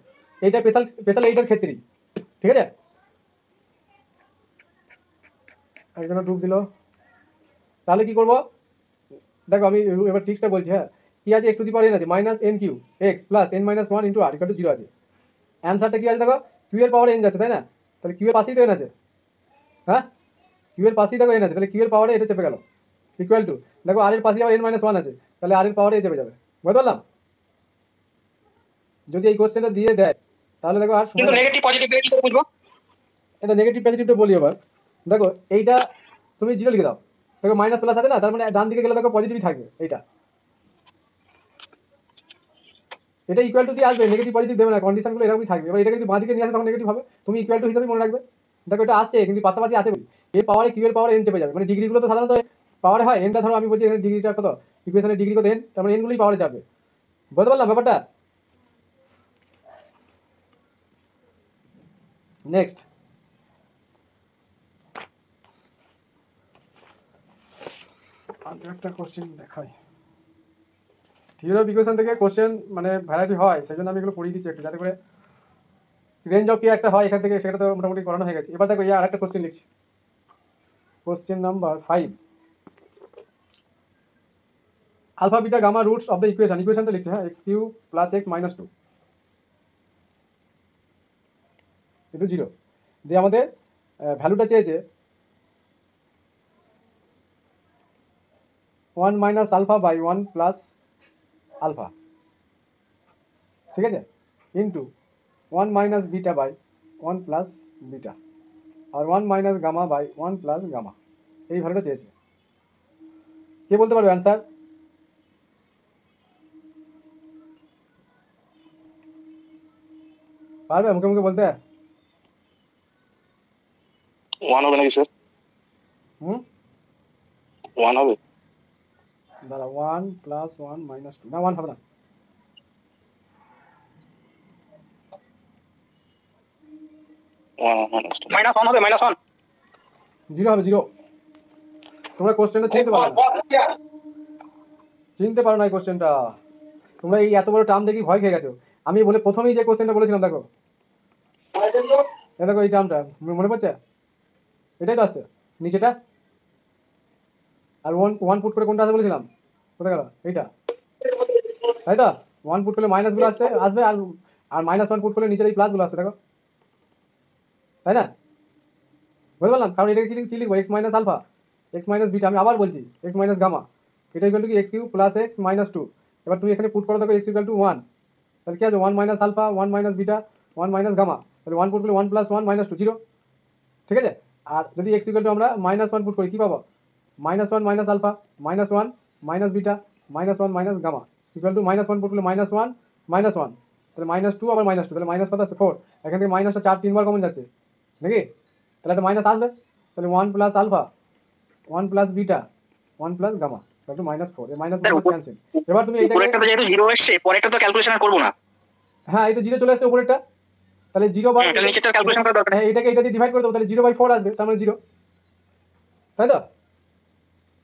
এইটা স্পেশাল স্পেশাল এইটার ক্ষেত্রেই, ঠিক আছে। একজনে ডুব দিল, তাহলে কি করবো, দেখো আমি এবার ট্রিক্সটা বলছি। হ্যাঁ কি আছে, x to the power n আছে minus n q x plus n minus one into r equal to zero আছে। অ্যান্সারটা কি আছে দেখো, কিউ এর পাওয়ারে এন যাচ্ছে, তাই না? তাহলে কিউ এর পাশেই তো এন আছে, হ্যাঁ কিউ এর পাশেই দেখো এন আছে, তাহলে কিউ এর পাওয়ারে এটা চেপে গেল ইকুয়াল টু, দেখো আর এর পাশেই আবার এন মাইনাস ওয়ান আছে, তাহলে আর এর পাওয়ারে এ চেপে যাবে, বুঝতে পারলাম? যদি এই কোশ্চেনটা দিয়ে দেয় তাহলে দেখো আর কিন্তু নেগেটিভ পজিটিভ দিয়ে কি করে বুঝবো? এটা নেগেটিভ পজিটিভটা বলি। এবার দেখো এইটা তুমি জিরো লিখে দাও, দেখো মাইনাস প্লাস আছে না, তার মানে ডান দিকে গেলে দেখো পজিটিভই থাকবে, এইটা এটা ইকুয়াল টু দিয়ে আসবে, নেগেটিভ পজিটিভ দেবে না, কন্ডিশনগুলো এরকমই থাকবে। এবার এটাকে যদি বাঁ দিকে নিয়ে আসে তখন নেগেটিভ হবে, তুমি ইকুয়াল টু হিসাবে মনে রাখবে। দেখো এটা আসছে কিন্তু পাশাপাশি আছে, এর পাওয়ারে কিউ এর পাওয়ারে এন চেপে যাবে, মানে ডিগ্রিগুলো তো সাধারণত পাওয়ারে হয়, এনটা ধরো আমি বলছি এখানে ডিগ্রিটা কত, ইকুয়েশনের ডিগ্রি কত এন, তার মানে এনগুলোই পাওয়ারে যাবে, বুঝতে পারলাম ব্যাপারটা? নেক্সট একটা কোশ্চেন দেখাই, থিওরি অফ ইকুয়েশন থেকে কোশ্চেন মানে ভ্যারাইটি হয়, সেই জন্য আমি এগুলো পড়িয়ে দিচ্ছি একটু, যাতে করে রেঞ্জ অফ কি একটা হয় এখান থেকে, সেটা তো মোটামুটি করানো হয়ে গেছে। এবার দেখো আর একটা কোশ্চেন লিখছি, question number 5, alpha beta gamma roots of the equation, ইকুয়েশনটা লিখছি, হ্যাঁ x cube plus x minus two into zero, দিয়ে আমাদের ভ্যালুটা চেয়েছে 1 minus alpha by 1 plus alpha, ঠিক আছে, into 1 minus beta by 1 plus beta, আর 1 minus gamma by 1 plus gamma, এই ভ্যালুটা চেয়েছে। কে বলতে পারবে অ্যান্সার? পারবে মুখে মুখে বলতে? 1 হবে নাকি স্যার? হুম 1 হবে? দাঁড়া, 1 + 1 - 2, না 1 হবে না। -1 হবে, -1। 0 হবে, 0। তোমরা কোশ্চেনটা চিনতে পারো না, চিনতে পারো না এই কোশ্চেনটা। তোমরা এই এত বড় টার্ম দেখি ভয় খেয়ে গেছো। আমি বলে প্রথমেই যে কোশ্চেনটা বলেছিলাম দেখো, দেখো এই টার্মটা মনে পড়ছে, এটাই তো আসছে নিচেটা। আর ওয়ান পুট করে কোনটা আসবে বলেছিলাম, কোথায় গেল এইটা, তাই তো? 1 পুট করলে মাইনাসগুলো আসবে, আর -1 পুট করলে নিচের এই প্লাসগুলো আসছে, দেখো, তাই না? বুঝতে পারলাম। কারণ এটাকে কি লিখবো, x - আলফা, x - বিটা। আমি আবার বলছি x - গামা, এটা ইকুয়াল টু কি x³ + x - 2। এবার তুমি এখানে পুট করো, দেখো x = 1, তাহলে কি আছে 1 - আলফা, 1 - বিটা, 1 - গামা। তাহলে 1 পুট করলে 1 + 1 - 2, 0। ঠিক আছে? আর যদি x = আমরা -1 পুট করি, কি পাবো? -1 - alpha, -1 - beta, -1 - gamma, equal to -1 put করলে -1 -1, তাহলে -2 আবার -2, তাহলে মাইনাস কত আছে 4। এখান থেকে মাইনাসটা 4 3বার কমন যাচ্ছে নাকি? তাহলে একটা মাইনাস আসবে। তাহলে 1 + আলফা, 1 + বিটা, 1 + গামা, তাহলে -4। এই মাইনাস মাইনাস ক্যান্সেল। এবার তুমি এইটাকে, উপরেরটা তো যেহেতু 0 এসছে, পরেরটা তো ক্যালকুলেশন আর করবো না। হ্যাঁ এই তো 0 চলে আসছে উপরেরটা, তাহলে 0 বাই, তাহলে নিচেরটা ক্যালকুলেশন করা দরকার। হ্যাঁ এটাকে এটা দিয়ে ডিভাইড করে দেবো, তাহলে 0/4 আসবে, তার মানে 0, তাই তো?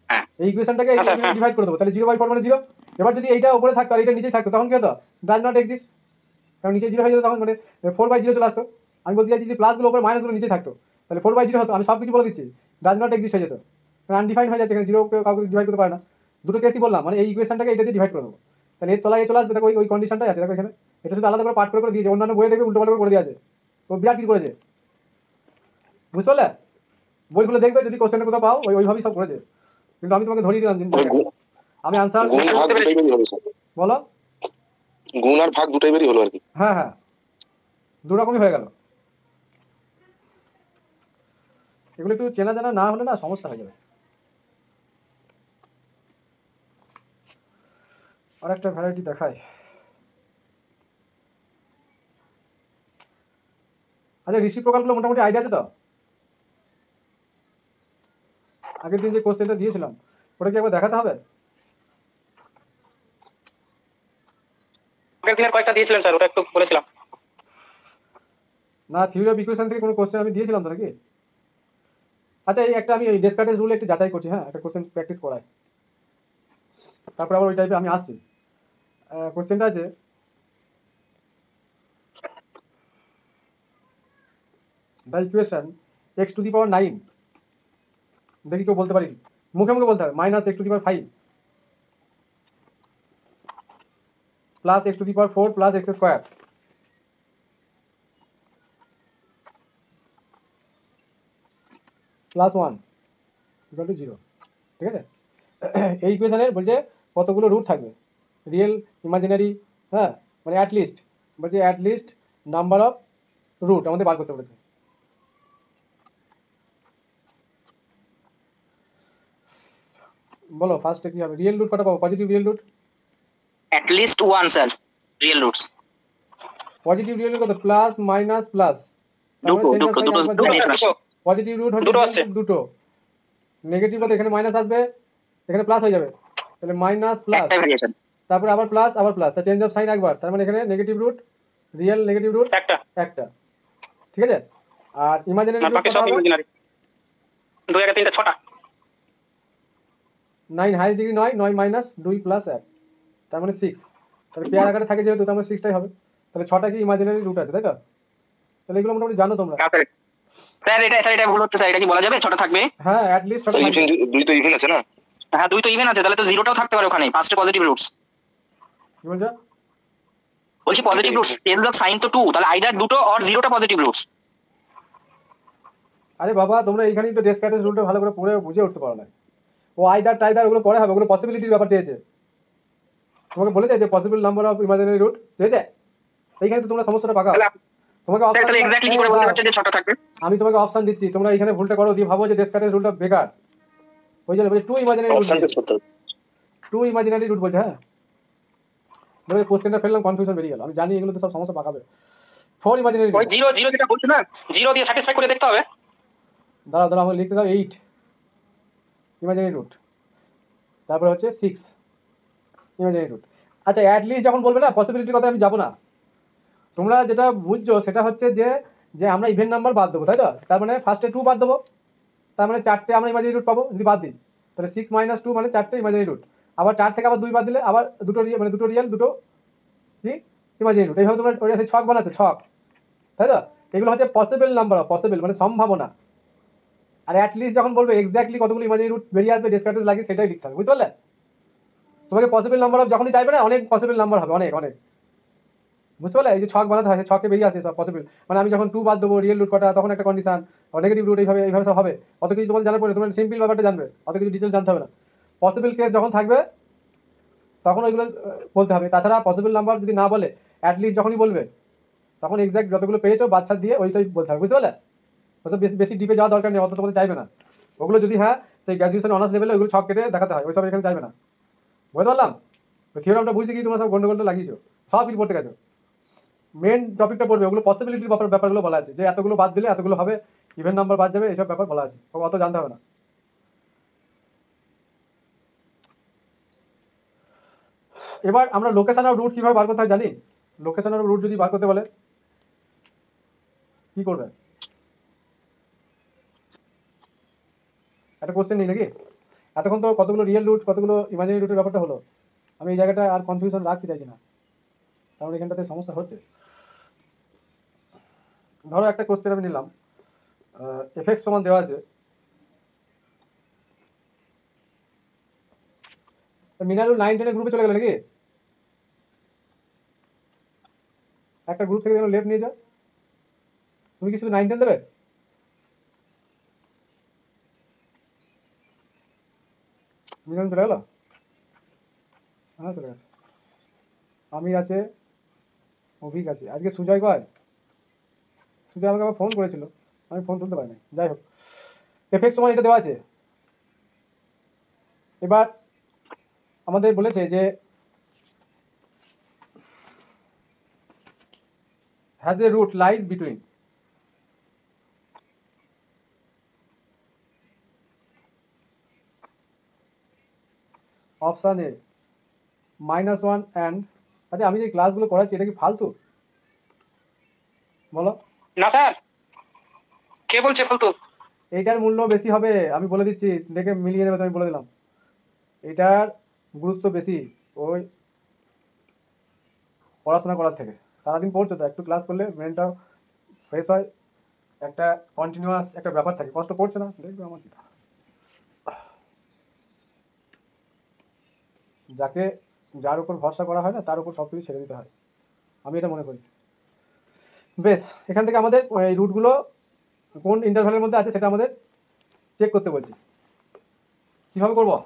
হ্যাঁ এই ইকুয়েশনটাকে হ্যাঁ, হ্যাঁ। ডিভাইড করে দেবো, তাহলে 0/4 মানে 0। এবার যদি এইটা উপরে থাকতো আর এটা নিচেই থাকতো, তখন কি হতো? Does not exist. কারণ নিচে 0 হয়ে যেত, তখন মানে 4/0 চলে আসতো। আমি বলতে চাইছি যে প্লাসগুলো উপরে, মাইনাসগুলো নিচে থাকতো, তাহলে 4/0 হতো। আমি সব কিছু বলে দিচ্ছি, ডাজ নট এক্সিস্ট হয়ে যেত, কারণ আনডিফাইন্ড হয়ে যাচ্ছে, এখানে 0 কাউকে ডিভাইড করতে পারে না। দুটো কেসই বললাম, মানে এই ইকুয়েশনটাকে এটা দিয়ে ডিভাইড করে দেবো, তাহলে এর তলায় চলে আসবে। দেখো ওই কন্ডিশনটাই আছে, দেখো এখানে। এটা শুধু আলাদা করে পার্ট করে দিয়েছে, অন্যান্য বইয়ে দেখবে উল্টো পাল্টা করে দিয়ে আছে। তো বিরাট কিছু করেছে, বুঝতে পারলে? বইগুলো দেখবে, যদি কোশ্চেনটা কোথাও পাও, ওইভাবেই সব করেছে। কিন্তু আমি তোমাকে ধরিয়ে দিলাম আমি আনসার। গুণ ভাগ দুটাই বেরিয়ে হলো স্যার, বলো। গুণ আর ভাগ দুটাই বেরিয়ে হলো আর কি। হ্যাঁ হ্যাঁ, দু রকমই হয়ে গেল। এগুলো একটু চেনা জানা না হলে না সমস্যা হয়ে যাবে। আর একটা ভ্যারাইটি দেখায়। আচ্ছা, রেসিপ্রোকালগুলো মোটামুটি আইডিয়া আছে তো? আগের দিন যে কোশ্চেনটা দিয়েছিলাম, ওটা কি একবার দেখাতে হবে? আগের দিনের কয়েকটা দিয়েছিলেন স্যার, ওটা একটু বলেছিলাম। না, থিওরি অফ ইকুয়েশন থেকে কোনো কোশ্চেন আমি দিয়েছিলাম তো নাকি? আচ্ছা, এই একটা আমি ডেসকার্টেস রুল একটু যাচাই করছি, হ্যাঁ, একটা কোশ্চেন প্র্যাকটিস করাই, তারপর আবার ওই টাইপে আমি আসছি। কোশ্চেনটা আছে, দ্য ইকুয়েশন x⁹9, দেখি কেউ বলতে পারি, মুখে মুখে বলতে হবে, -x⁵ plus x⁴ plus x² plus 1 = 0। ঠিক আছে? এই ইকুয়েশনের বলছে কতগুলো রুট থাকবে, রিয়েল, ইমাজিনারি, হ্যাঁ, মানে অ্যাটলিস্ট, বলছে অ্যাটলিস্ট নাম্বার অফ রুট আমাদের বার করতে বলেছে। বলো ফার্স্টে কি হবে? রিয়েল রুট কটা পাবো? Positive real root, at least 1 sir, real roots. Positive real root কত? প্লাস মাইনাস প্লাস, তারপরে চেঞ্জ অফ সাইন একবার দুটো। পজিটিভ রুট দুটো আছে। হচ্ছে দুটো, নেগেটিভ কত? এখানে মাইনাস আসবে, এখানে প্লাস হয়ে যাবে, তাহলে মাইনাস প্লাস, একটাই ভেরিয়েশন, তারপরে আবার প্লাস, আবার প্লাস, তা চেঞ্জ অফ সাইন একবার, তার মানে এখানে negative root, real negative root একটা। একটা। ঠিক আছে? আর ইমাজিনারি না, রুট বাকি কত সব হবে? ইমাজিনারি। 2 1 3 6টা। 9 হাইয়েস্ট ডিগ্রি 9, 9 মাইনাস 2 প্লাস 1, তার মানে 6। তাহলে পেয়ার আকারে থাকে যেহেতু, তার মানে 6টাই হবে। তাহলে 6টা কি ইমাজিনারি রুট আছে, তাই তো? তাহলে এগুলো মোটামুটি জানো তোমরা। স্যার এটা ভুল হচ্ছে স্যার, এটা কি বলা যাবে 6টা থাকবে? হ্যাঁ, অ্যাট লিস্ট 6টা স্যার থাকবে। ইভেন, দুই তো ইভেন আছে না? হ্যাঁ 2 তো ইভেন আছে, তাহলে তো 0টাও থাকতে পারে ওখানে, 5টা পজিটিভ রুটস। কি বলছো? বলছি positive roots, change of sign তো 2, তাহলে আইদার দুটো অর 0টা পজিটিভ রুটস। আরে বাবা, তোমরা এইখানেই তো ডেসকার্টেস রুলটা ভালো করে পড়ে বুঝে উঠতে পারো না। ও আইদার টাইদার ওগুলো পরে হবে, ওগুলো পসিবিলিটির ব্যাপার চেয়েছে। তোমাকে বলেছে যে possible number of imaginary root চেয়েছে, এইখানে তো তোমরা সমস্যাটা পাকাও। তোমাকে অপশন, তাহলে এক্স্যাক্টলি কি করে বলতে পারছে যে 6টা থাকবে? আমি তোমাকে অপশন দিচ্ছি, তোমরা এখানে ভুলটা করো, দিয়ে ভাবো যে ডেসকার্টেস রুলটা বেকার। ওই জন্য বলছে 2 ইমাজিনারি রুট, অপশন টেস্ট করতে হবে। 2 ইমাজিনারি রুট বলছে। হ্যাঁ, দেখো কোশ্চেনটা ফেললাম, কনফিউশন বেরিয়ে গেল। আমি জানি এগুলো তো সব সমস্যা পাকাবে। 4 ইমাজিনারি ওই জিরো জিরো যেটা বলছো না, জিরো দিয়ে স্যাটিসফাই করে দেখতে হবে। দাঁড়াও আমাকে লিখতে দাও 8 ইমাজিনারি রুট, তারপরে হচ্ছে 6 ইমাজিনারি রুট। আচ্ছা অ্যাটলিস্ট যখন বলবে না পসিবিলিটির কথা আমি যাবো না, তোমরা যেটা বুঝছো সেটা হচ্ছে যে যে আমরা ইভেন নাম্বার বাদ দেবো, তাই তো? তার মানে ফার্স্টে 2 বাদ দেবো, তার মানে 4টে আমরা ইমাজিনারি রুট পাবো যদি বাদ দিই। তাহলে 6 - 2 মানে 4টে ইমাজিনারি রুট। আবার 4 থেকে আবার 2 বাদ দিলে আবার দুটো রিয়েল, মানে দুটো রিয়েল দুটো কি ইমাজিনারি রুট। এইভাবে তোমরা ওই ছক বানাচ্ছো, ছক, তাই তো? এগুলো হচ্ছে পসিবল নাম্বার, পসিবল মানে সম্ভাবনা। আর অ্যাটলিস্ট যখন বলবে এক্স্যাক্টলি কতগুলো ইমাজিনারি রুট বেরিয়ে আসবে ডেসক্রিপ্টর লাগিয়ে সেটাই লিখতে হবে, বুঝতে পারলে? তোমাকে পসিবল নাম্বার অফ যখনই চাইবে না, অনেক পসিবল নাম্বার হবে, অনেক অনেক, বুঝতে পারলে? এই যে ছক বানাতে হয়, সেই ছকে বেরিয়ে আসে সব পসিবল। মানে আমি যখন 2 বাদ দেবো, রিয়েল রুট কটা, তখন একটা কন্ডিশন, নেগেটিভ রুট, এইভাবে এইভাবে সব হবে। অত কিছু তোমাদের জানার পরে তোমরা সিম্পল ব্যাপারটা জানবে, অত কিছু ডিটেলস জানতে হবে না। পসিবল কেস যখন থাকবে তখন ওইগুলো বলতে হবে। তাছাড়া পসিবল নাম্বার যদি না বলে, অ্যাটলিস্ট যখনই বলবে তখন এক্স্যাক্ট যতগুলো পেয়েছো বাচ্চা দিয়ে ওইটাই বলতে হবে, বুঝতে পারলে? ওসব বেশি বেশি ডিপে যাওয়ার দরকার নেই, অত তোমাদের চাইবে না ওগুলো। যদি হ্যাঁ সেই গ্র্যাজুয়েশন অনার্স লেভেলে ওইগুলো ছক কেটে দেখাতে হয়, ওইসব এখানে চাইবে না, বুঝতে পারলাম? ওই থিওরামটা বুঝতে গিয়ে তোমরা সব গন্ডগোলটা লাগিয়েছো, সব কিছু পড়তে গেছো। মেন টপিকটা পড়বে, ওগুলো পসিবিলিটির ব্যাপারগুলো বলা আছে, যে এতগুলো বাদ দিলে এতগুলো হবে, ইভেন নাম্বার বাদ যাবে, এইসব ব্যাপার বলা আছে, অত জানতে হবে না। এবার আমরা লোকেশন আর রুট কিভাবে বার করতে হয় জানি? লোকেশন আর রুট যদি বার করতে বলে কি করবে? একটা কোশ্চেন নেই নাকি? এতক্ষণ তো কতগুলো রিয়েল রুট কতগুলো ইমাজিনারি রুটের ব্যাপারটা হলো, আমি এই জায়গাটা আর কনফিউশন রাখতে চাইছি না, কারণ এখানটাতে সমস্যা হচ্ছে। ধরো একটা কোশ্চেন আমি নিলাম, এফএক্স সমান দেওয়া আছে, মিনারুল 9-10 গ্রুপে চলে গেল নাকি? একটা গ্রুপ থেকে যেন লেফট নিয়ে যাও, তুমি কি শুধু 9-10 দেবে? মিনারুল চলে গেল? হ্যাঁ চলে গেছে। আমির আছে, অভিক আছে। আজকে সুজয় কয়? সুজয় আমাকে আবার ফোন করেছিল, আমি ফোন তুলতে পারিনি। যাই হোক, এফএক্স সমান এটা দেওয়া আছে। এবার আমাদের বলেছে যে has a root lies between option A -1 and, আচ্ছা আমি যে ক্লাসগুলো করাচ্ছি এটা কি ফালতু বলো? না স্যার, কে বলছে ফালতু? এইটার মূল্য বেশি হবে, আমি বলে দিচ্ছি, দেখে মিলিয়ে নেবে, তো আমি বলে দিলাম এটার গুরুত্ব বেশি ওই পড়াশোনা করার থেকে। সারাদিন পড়ছো তো, একটু ক্লাস করলে ব্রেনটাও ফ্রেশ হয়, একটা কন্টিনিউয়াস একটা ব্যাপার থাকে, কষ্ট পড়ছে না, দেখবে আমার কি। যাকে যার উপর ভরসা করা হয় না তার উপর সব কিছু ছেড়ে দিতে হয়, আমি এটা মনে করি। বেশ, এখান থেকে আমাদের এই রুটগুলো কোন ইন্টারভ্যালের মধ্যে আছে সেটা আমাদের চেক করতে বলছি। কীভাবে করবো?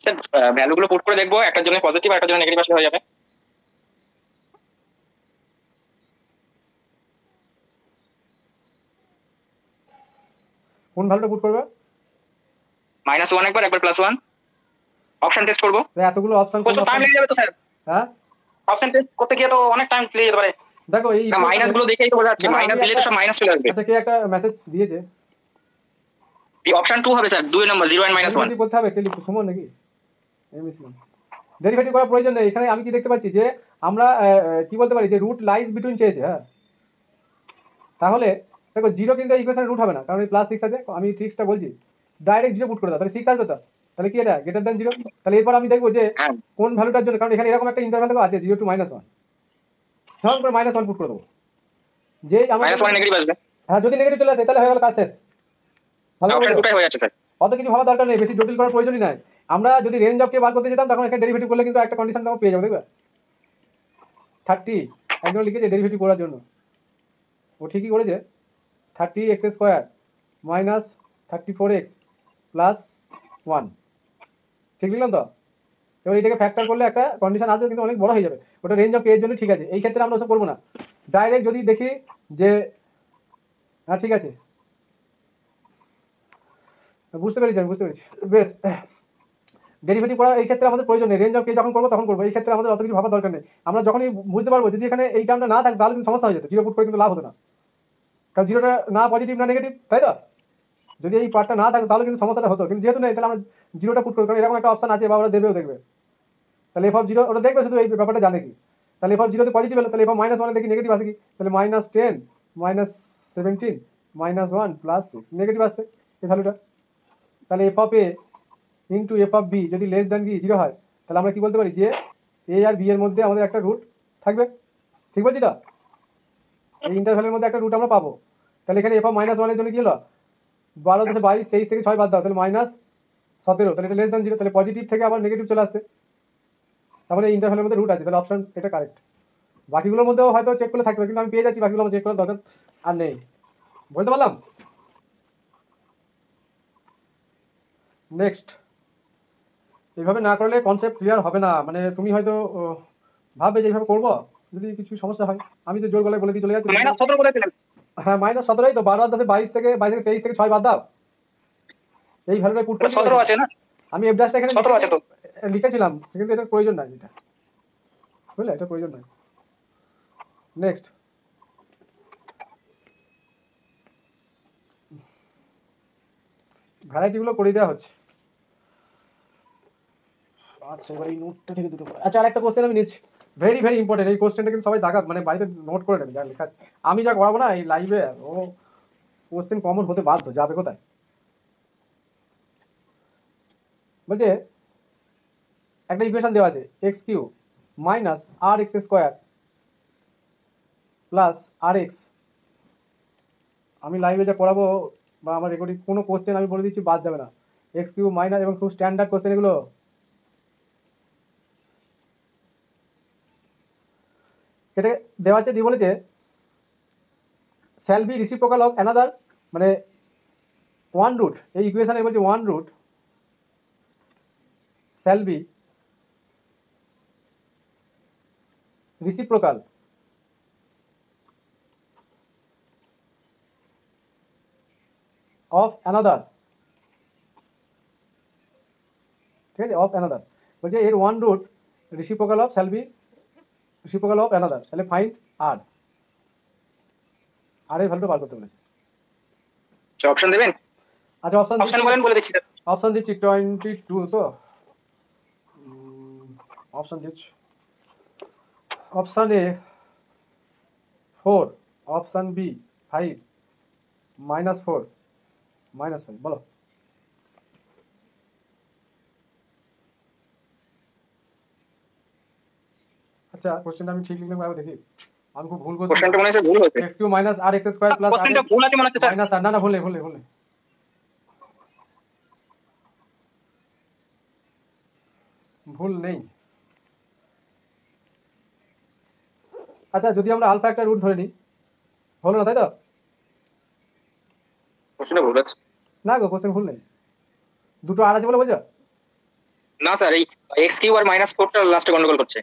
স্যার ভ্যালুগুলো পুট করে দেখবো, একটার জন্য পজিটিভ আর একটার জন্য নেগেটিভ আসলে হয়ে যাবে। কোন ভ্যালুটা পুট করবে? -1 একবার, একবার +1। অপশন টেস্ট করবো, এতগুলো অপশন, প্রচুর টাইম লেগে যাবে তো স্যার। হ্যাঁ অপশন টেস্ট করতে গিয়ে তো অনেক টাইম লেগে যেতে পারে। দেখো এই না মাইনাস গুলো দেখেই তো বোঝা যাচ্ছে, মাইনাস দিলে তো সব মাইনাস চলে আসবে। আচ্ছা কে একটা মেসেজ দিয়েছে? এই অপশন 2 হবে স্যার, 2 নম্বর 0 and -1। বলতে হবে কে লিখছে, সুমন নাকি? ডেরিভেটিভ করার প্রয়োজন নেই। এখানে আমি কি দেখতে পাচ্ছি যে আমরা কি বলতে পারি যে রুট লাইজ বিটুইন চেয়েছে। হ্যাঁ তাহলে দেখো 0 কিন্তু এই ইকুয়েশনের রুট হবে না, কারণ এই +6 আছে। আমি ট্রিক্সটা বলছি, ডাইরেক্ট 0 পুট করে দাও, তাহলে 6 আসবে তো। তাহলে কি এটা গ্রেটার দ্যান 0? তাহলে এরপর আমি দেখবো যে কোন ভ্যালুটার জন্য, কারণ এখানে এরকম একটা ইন্টারভ্যাল আছে 0 to -1, ধরুন করে -1 পুট করে দেবো, যে আমার -1 নেগেটিভ আসবে। হ্যাঁ যদি নেগেটিভ চলে আসে তাহলে হয়ে গেল কাজ শেষ। ভালো অপশন 2টাই হয়ে যাচ্ছে স্যার। অত কিছু ভাবা দরকার নেই, বেশি জটিল করার প্রয়োজনই নাই। আমরা যদি রেঞ্জ অফ কে বার করতে যেতাম তখন এখানে ডেরিভেটিভ করলে কিন্তু একটা কন্ডিশন আমরা পেয়ে যাবো, দেখবে 30 একজন লিখেছে ডেরিভেটিভ করার জন্য, ও ঠিকই করেছে। 30x² - 34x + 1, ঠিক লিখলাম তো? এবার এটাকে ফ্যাক্টর করলে একটা কন্ডিশন আসবে, কিন্তু অনেক বড় হয়ে যাবে। ওটা রেঞ্জ অফ কে এর জন্য ঠিক আছে। এই ক্ষেত্রে আমরা ওসব করবো না, ডাইরেক্ট যদি দেখি যে হ্যাঁ ঠিক আছে, বুঝতে পেরেছি আমি, বুঝতে পেরেছি। বেশ, ডেরিভেটিভ করা এই ক্ষেত্রে আমাদের প্রয়োজন নেই, রেঞ্জ অফ কে যখন করবো তখন করবো, এই ক্ষেত্রে আমাদের অত কিছু ভাবার দরকার নেই। আমরা যখনই বুঝতে পারবো যদি এখানে এই টার্মটা না থাকে তাহলে কিন্তু সমস্যা হয়ে যেত, জিরো পুট করে কিন্তু লাভ হতো না, কারণ জিরোটা না পজিটিভ না নেগেটিভ, তাই তো? যদি এই পার্টটা না থাকে তাহলে কিন্তু সমস্যাটা হতো, কিন্তু যেহেতু নেই তাহলে আমরা জিরোটা পুট করি, কারণ এরকম একটা অপশন আছে বা ওরা দেবেও দেখবে। তাহলে এফ অফ জিরো ওটা দেখবে, শুধু এই ব্যাপারটা জানে কি। তাহলে এফ অফ জিরোতে পজিটিভ হলো, তাহলে এফ অফ মাইনাস ওয়ানে দেখি নেগেটিভ আসে কি, তাহলে -10 -17 -1 +6 নেগেটিভ আসছে এই ভ্যালুটা। তাহলে f of a into f of b যদি লেস দ্যান কি জিরো হয়, তাহলে আমরা কি বলতে পারি যে এ আর বি এর মধ্যে আমাদের একটা রুট থাকবে, ঠিক বলছি তো? এই ইন্টারভ্যালের মধ্যে একটা রুট আমরা পাবো। তাহলে এখানে এফ অফ -1 এর জন্য কি হলো, 12 × 22 23 থেকে 6 বাদ দাও, তাহলে -17, তাহলে এটা লেস দ্যান জিরো, তাহলে পজিটিভ থেকে আবার নেগেটিভ চলে আসছে, তাহলে এই ইন্টারভ্যালের মধ্যে রুট আছে, তাহলে অপশন এটা কারেক্ট। বাকিগুলোর মধ্যেও হয়তো চেক করলে থাকবে, কিন্তু আমি পেয়ে যাচ্ছি, বাকিগুলো আমার চেক করার দরকার আর নেই। বলতে পারলাম? নেক্সট, এইভাবে না করলে কনসেপ্ট ক্লিয়ার হবে না, মানে তুমি হয়তো ভাববে যে এইভাবে করবো, যদি কিছু সমস্যা হয় আমি তো জোর গলায় বলে দিয়ে চলে যাচ্ছি। -17 বলেছিলেন। হ্যাঁ -17, তো 12 আর 10 22 থেকে 23 থেকে 6 বাদ দাও, এই ভ্যালুটা পুট করে 17 আছে না? আমি এফ ড্যাশটা এখানে 17 আছে তো। লিখেছিলাম, কিন্তু এটার প্রয়োজন নাই, এটা বুঝলে, এটা প্রয়োজন নাই। নেক্সট, ভ্যারাইটিগুলো করে দেওয়া হচ্ছে। আচ্ছা এবার এই নোটটা থেকে দুটো, আচ্ছা আর একটা কোশ্চেন আমি নিচ্ছি, ভেরি ভেরি ইম্পর্টেন্ট, এই কোশ্চেনটা কিন্তু সবাই দাগাত, মানে বাড়িতে নোট করে নেবে, যা লেখা আছে আমি যা করাবো না এই লাইভে, ও কোশ্চেন কমন হতে বাধ্য, যাবে কোথায়। বলছে একটা ইকুয়েশন দেওয়া আছে x³ - rx² + rx, আমি লাইভে যা করাবো বা আমার রেকর্ডিং কোনো কোশ্চেন আমি বলে দিচ্ছি বাদ যাবে না, x³ মাইনাস, এবং খুব স্ট্যান্ডার্ড কোশ্চেন এগুলো। এটা দেওয়া আছে, দিয়ে বলেছে shall be reciprocal of another, মানে ওয়ান রুট, এই ইকুয়েশনে বলছে one root shall be reciprocal of another, ঠিক আছে, অফ অ্যানাদার, বলছে এর one root reciprocal of shall be reciprocal of another, তাহলে ফাইন্ড আর এর ভ্যালুটা বার করতে বলেছে। অপশন দেবেন? আচ্ছা অপশন বলেন, বলে দিচ্ছি স্যার। অপশন দিচ্ছি 22, তো অপশন দিচ্ছি, অপশন এ 4, অপশন বি 5 -4 -5, বলো। আচ্ছা কোশ্চেনটা আমি ঠিক লিখলাম, আবার দেখি, আমি খুব ভুল করছি। কোশ্চেনটা মনে হচ্ছে ভুল হয়েছে। x³ - rx² + কোশ্চেনটা ভুল আছে মনে হচ্ছে স্যার। মাইনাস, না ভুল নেই, ভুল নেই। আচ্ছা যদি আমরা আলফা একটা রুট ধরে নিই, হলো না তাই তো? কোশ্চেনটা ভুল আছে। না গো, কোশ্চেন ভুল নেই, দুটো আর আছে বলে বলছো? না স্যার, এই x³ আর -4টা লাস্টে গন্ডগোল করছে।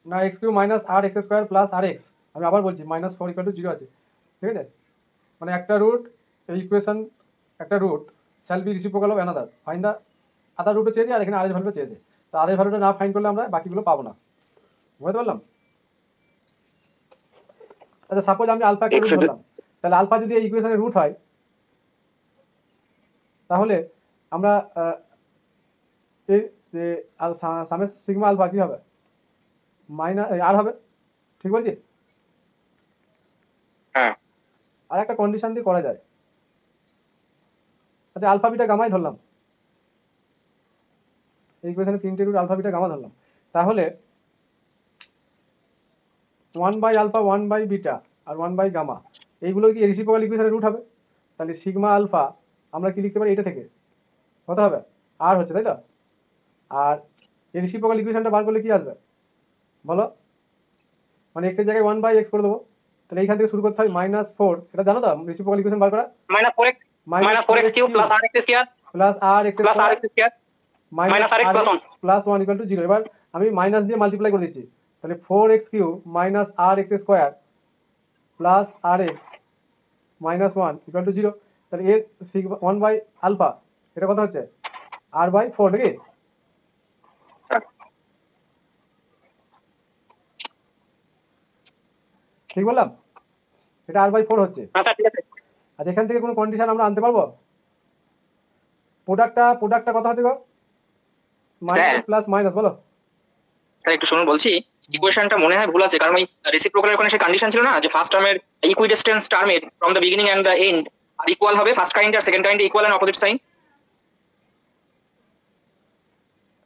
না x³ - rx² + rx, আমি আবার বলছি -4 = 0 আছে, ঠিক আছে, মানে একটা রুট, এই ইকুয়েশন একটা root shall be reciprocal of another, find the other রুটও চেয়েছে, আর এখানে আর এর ভ্যালুটা চেয়েছে, তো আর এর ভ্যালুটা না ফাইন্ড করলে আমরা বাকিগুলো পাবো না, বুঝতে পারলাম? আচ্ছা সাপোজ আমি আলফা একটা রুট ধরলাম, তাহলে আলফা যদি এই ইকুয়েশনের রুট হয়, তাহলে আমরা এর যে সামের সিগমা আলফা কি হবে, আর হবে, ঠিক বলছি? হ্যাঁ। আর একটা কন্ডিশন দিয়ে করা যায়। আচ্ছা আলফা বিটা গামাই ধরলাম, এই ইকুয়েশনে 3টে রুট আলফা বিটা গামা ধরলাম, তাহলে 1/α 1/β আর 1/γ এইগুলো কি রেসিপ্রোকাল ইকুয়েশনের রুট হবে, তাহলে সিগমা আলফা আমরা কি লিখতে পারি, এটা থেকে কত হবে, আর হচ্ছে, তাই তো? আর এই রেসিপ্রোকাল ইকুয়েশনটা বার করলে কি আসবে বলো, মানে x এর জায়গায় 1/x করে দেবো, তাহলে এইখান থেকে শুরু করতে হয় -4, এটা জানো তো রেসিপ্রোকাল ইকুয়েশন বার করা, -4x -4x³ + rx² + rx² -rx + 1 = 0। এবার আমি মাইনাস দিয়ে মাল্টিপ্লাই করে দিচ্ছি, তাহলে 4x³ - rx² + rx - 1 = 0, তাহলে এর সিগমা 1/α এটা কত হচ্ছে, r/4 নাকি, ঠিক বললাম? এটা r/4 হচ্ছে। হ্যাঁ স্যার ঠিক আছে। আচ্ছা, এখান থেকে কোনো কন্ডিশন আমরা আনতে পারবো? প্রোডাক্টটা কত হচ্ছে গো? মাইনাস প্লাস মাইনাস বলো। স্যার একটু শুনুন বলছি, ইকুয়েশনটা মনে হয় ভুল আছে, কারণ ওই রেসিপ্রোকালের ওখানে সে কন্ডিশন ছিল না যে ফার্স্ট টার্মের ইকুইডিস্টেন্স টার্মের from the beginning and the end আর ইকুয়াল হবে ফার্স্ট কাইন্ড আর second kind equal and opposite sign.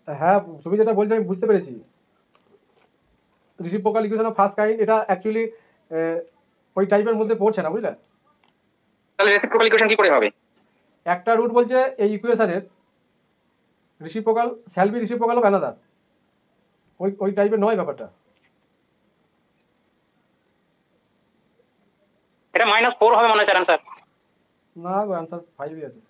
হ্যাঁ, তুমি যেটা বলছো আমি বুঝতে পেরেছি। Reciprocal equation of first kind এটা অ্যাকচুয়ালি ওই টাইপের মধ্যে পড়ছে না, বুঝলে? তাহলে রেসিপ্রোকাল ইকুয়েশন কি করে হবে? একটা রুট বলছে এই ইকুয়েশনের reciprocal shall be reciprocal of another, ওই টাইপের নয় ব্যাপারটা। এটা -4 হবে মনে হয় স্যার आंसर। না গো, অ্যান্সার 5ই আছে।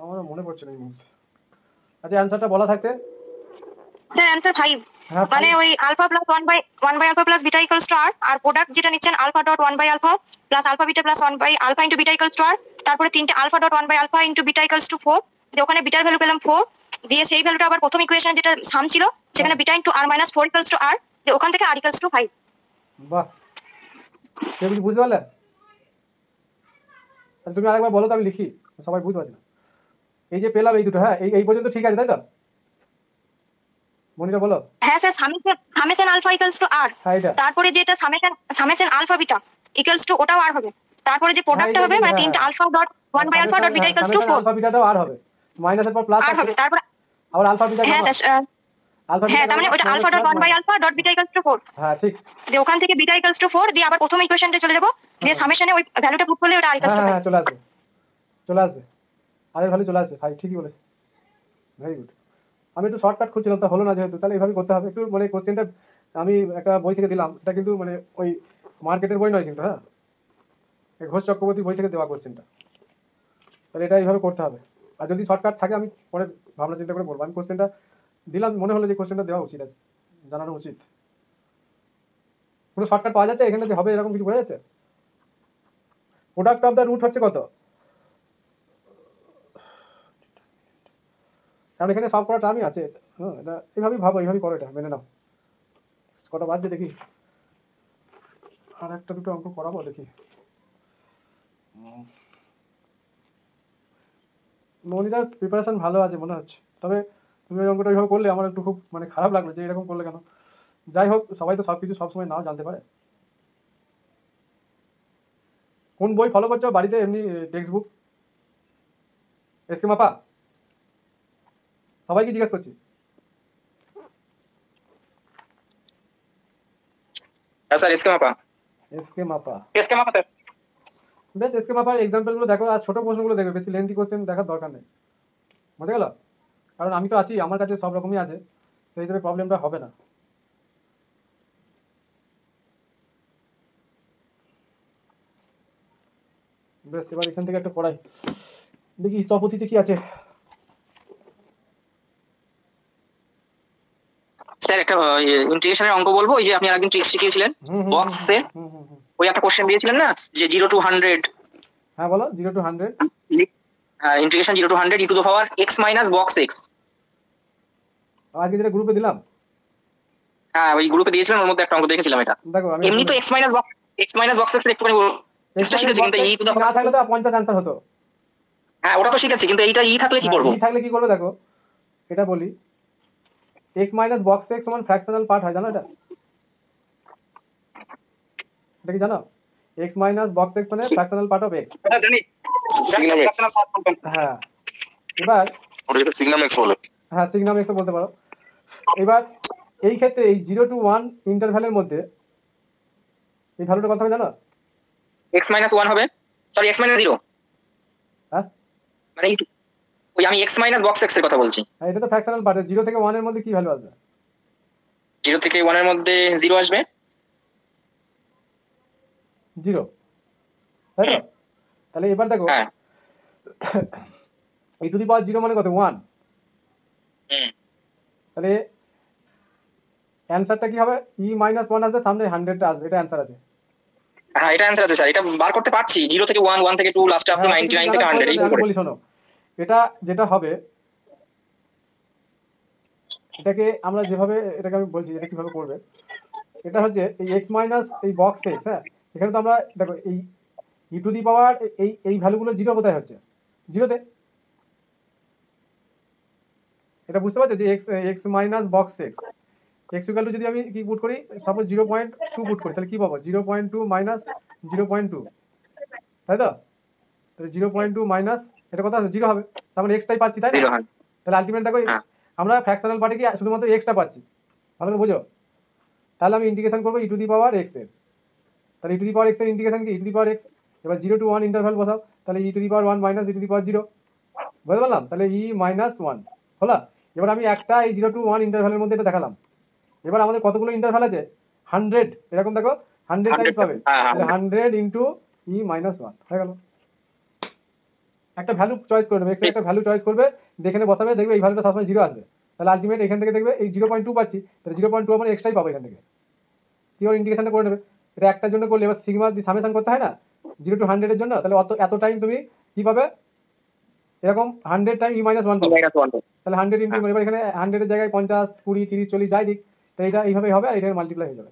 আমার মনে পড়ছে না এই মুহূর্তে। আচ্ছা, অ্যান্সারটা বলা থাকতে। Sir answer 5। হ্যাঁ, মানে ওই alpha plus 1 by alpha plus beta equals to r, আর প্রোডাক্ট যেটা নিচ্ছেন alpha dot 1 by alpha plus alpha beta plus 1 by alpha into beta equals to r, তারপরে তিনটে alpha dot 1 by alpha into beta equals to 4, দিয়ে ওখানে bitter value পেলাম 4, দিয়ে সেই ভ্যালুটা আবার প্রথম ইকুয়েশন যেটা সাম ছিল সেখানে beta into r minus 4 equals to r, দিয়ে ওখান থেকে আর ইকুয়ালস টু 5। বাহ, কেউ কিছু বুঝতে পারলে? তাহলে তুমি আরেকবার বলো তো, আমি লিখি, সবাই বুঝতে পারছে না। এই যে পেলাম এই দুটো, হ্যাঁ এই পর্যন্ত ঠিক আছে তাই তো? মনিরা বলো। হ্যাঁ sir, summation alpha equals to r, হ্যাঁ, এটা তারপরে যেটা summation alpha beta equals to ওটাও আর হবে, তারপরে যে প্রোডাক্টটা হবে মানে তিনটে alpha dot 1 by alpha dot beta equals to 4 alpha বিটাটাও আর হবে, মাইনাসের পর প্লাস আর হবে, তারপর আবার আলফা বিটা। হ্যাঁ স্যার, আলফা হ্যাঁ তার মানে ওটা alpha dot 1 by alpha dot beta equals to 4, হ্যাঁ ঠিক। দিয়ে ওখান থেকে বিটা ইকুয়ালস টু 4 দিয়ে আবার প্রথম ইকুয়েশনটা চলে যাব, দিয়ে সামেশনে ওই ভ্যালুটা পুট করলে ওটা আর ইকুয়ালস টু 5। হ্যাঁ, চলে আসবে আরের ভ্যালু চলে আসবে। ভাই ঠিকই বলেছে, ভেরি গুড। আমি একটু শর্টকাট খুঁজছিলাম, তা হলো না যেহেতু, তাহলে এইভাবে করতে হবে একটু। মানে কোশ্চেনটা আমি একটা বই থেকে দিলাম, এটা কিন্তু মানে ওই মার্কেটের বই নয় কিন্তু, হ্যাঁ এই ঘোষ চক্রবর্তী বই থেকে দেওয়া কোশ্চেনটা। তাহলে এটা এইভাবে করতে হবে। আর যদি শর্টকাট থাকে আমি পরে ভাবনা চিন্তা করে বলবো। আমি কোশ্চেনটা দিলাম, মনে হলো যে কোশ্চেনটা দেওয়া উচিত আছে, জানানো উচিত। কোনো শর্টকাট পাওয়া যাচ্ছে এখানে যে হবে এরকম কিছু বোঝা যাচ্ছে? প্রোডাক্ট অফ দ্য রুট হচ্ছে কত? কারণ এখানে সব কটা টার্মই আছে। হ্যাঁ, এটা এইভাবেই ভাবো, এইভাবেই করো, এটা মেনে নাও। কটা বাজছে দেখি, আর একটা দুটো অঙ্ক করাবো দেখি। মনিটার প্রিপারেশন ভালো আছে মনে হচ্ছে, তবে তুমি ওই অঙ্কটা এইভাবে করলে আমার একটু খুব মানে খারাপ লাগলো যে এরকম করলে কেন। যাই হোক, সবাই তো সব কিছু সবসময় নাও জানতে পারে। কোন বই ফলো করছো বাড়িতে, এমনি টেক্সট বুক? এসকে মাপা সবাইকে জিজ্ঞেস করছি। হ্যাঁ স্যার এসকে মাপা স্যার। বেশ, এসকে মাপার এক্সাম্পলগুলো দেখো আর ছোট প্রশ্নগুলো দেখবে, বেশি লেন্থি কোশ্চেন দেখার দরকার নেই। বুঝে গেল? কারণ আমি তো আছি, আমার কাছে সব রকমই আছে, সেই হিসেবে প্রবলেমটা হবে না। বেশ, এবার এখান থেকে একটা পড়াই দেখি স্থপতিতে কি আছে। স্যার একটা ইন্টিগ্রেশনের অঙ্ক বলবো, ওই যে আপনি আরেকদিন ট্রিক্স শিখিয়েছিলেন বক্সে, ওই একটা কোশ্চেন দিয়েছিলেন না যে 0 to 100। হ্যাঁ বলো, 0 to 100 integration 0 to 100 e to the power x minus box x। আজকে যেটা গ্রুপে দিলাম, হ্যাঁ ওই গ্রুপে দিয়েছিলেন, ওর মধ্যে একটা অঙ্ক দেখেছিলাম এটা। দেখো আমি এমনি তো x মাইনাস বক্স x এর একটুখানি এক্সট্রা শিখেছি, কিন্তু e টু দ্য না থাকলে তো 50 অ্যান্সার হতো। হ্যাঁ ওটা তো শিখেছি, কিন্তু এইটা e থাকলে কি করব? ই থাকলে কি করবে দেখো, এটা বলি, x মাইনাস বক্স x সমান ফ্র্যাকশনাল পার্ট হয়, জানো এটা? এটা কি জানো? x মাইনাস বক্স x মানে ফ্র্যাকশনাল পার্ট অফ x। এটা জানি সিগনাম x। হ্যাঁ, এবার ওটা যেটা সিগনাম x বলে। হ্যাঁ সিগনাম x বলতে পারো। এবার এই ক্ষেত্রে এই 0 to 1 ইন্টারভ্যালের মধ্যে এই ভ্যালুটা কত হবে জানো? x মাইনাস 1 হবে, সরি x মাইনাস 0। হ্যাঁ মানে ওই আমি x মাইনাস বক্স x এর কথা বলছি। হ্যাঁ, এটা তো ফ্র্যাকশনাল পার্ট। 0 থেকে 1 এর মধ্যে কি ভ্যালু আসবে? 0 থেকে 1 এর মধ্যে 0 আসবে, 0, তাই তো? তাহলে এবার দেখো, হ্যাঁ e টু দি পাওয়ার 0 মানে কত? 1। তাহলে অ্যানসারটা কি হবে? e মাইনাস 1 আসবে, সামনে 100টা আসবে, এটা অ্যানসার আছে। হ্যাঁ এটা অ্যানসার আছে স্যার, এটা বার করতে পারছি। 0 থেকে 1, 1 থেকে 2, লাস্ট আপ টু 99 থেকে 100 এই আমি করে। বলি শোনো, এটা যেটা হবে এটাকে আমরা যেভাবে এটাকে আমি বলছি এটা কিভাবে করবে, এটা হচ্ছে এই এক্স মাইনাস এই বক্স এক্স, হ্যাঁ এখানে তো আমরা দেখো এই ই টু দি পাওয়ার এই ভ্যালুগুলো জিরো কোথায় হচ্ছে, জিরোতে। এটা বুঝতে পারছো যে x x minus box x x equal to যদি আমি কি পুট করি, সাপোজ 0.2 পুট করি, তাহলে কি পাবো 0.2 মাইনাস 0.2, তাই তো? তাহলে 0.2 মাইনাস এটা কত হবে, জিরো হবে, তার মানে এক্সটাই পাচ্ছি, তাই না? 0 হয়। তাহলে আলটিমেট দেখো হ্যাঁ। আমরা ফ্র্যাকশনাল পার্টে কি শুধুমাত্র এক্সটা পাচ্ছি, ভালো করে বোঝো। তাহলে আমি ইন্টিগ্রেশন করবো ই টু দি পাওয়ার এক্স এর, তাহলে e to the power x এর ইন্টিগ্রেশন কি ই টু দি পাওয়ার এক্স, এবার 0 to 1 ইন্টারভ্যাল বসাও, তাহলে e to the power 1 minus e to the power 0, বুঝতে পারলাম? তাহলে ই মাইনাস 1 হলো। এবার আমি একটা এই 0 to 1 ইন্টারভ্যালের মধ্যে এটা দেখালাম। এবার আমাদের কতগুলো ইন্টারভ্যাল আছে, 100, এরকম দেখো 100 টাইমস পাবে, হ্যাঁ, তাহলে 100 ইন্টু ই মাইনাস 1 হয়ে গেল। একটা ভ্যালু চয়েস করবে, এক্স এর একটা ভ্যালু চয়েস করবে, যেখানে বসাবে দেখবে এই ভ্যালুটা সবসময় 0 আসবে, তাহলে আলটিমেট এখান থেকে দেখবে এই 0.2 পাচ্ছি, তাহলে 0.2 আমার এক্সট্রাই পাবো এখান থেকে। কি ওর ইন্টিগ্রেশনটা করে নেবে, এটা একটার জন্য করলে এবার সিগমা দিয়ে সামেশন করতে হয় না 0 to 100 এর জন্য, তাহলে এত টাইম তুমি কি পাবে, এরকম 100 টাইম ই মাইনাস 1 পাবে, তাহলে 100 ইন্টু, এবার এখানে 100 এর জায়গায় 50 20 30 40 যাই দিক, তো এটা এইভাবেই হবে, আর এটা মাল্টিপ্লাই হয়ে যাবে।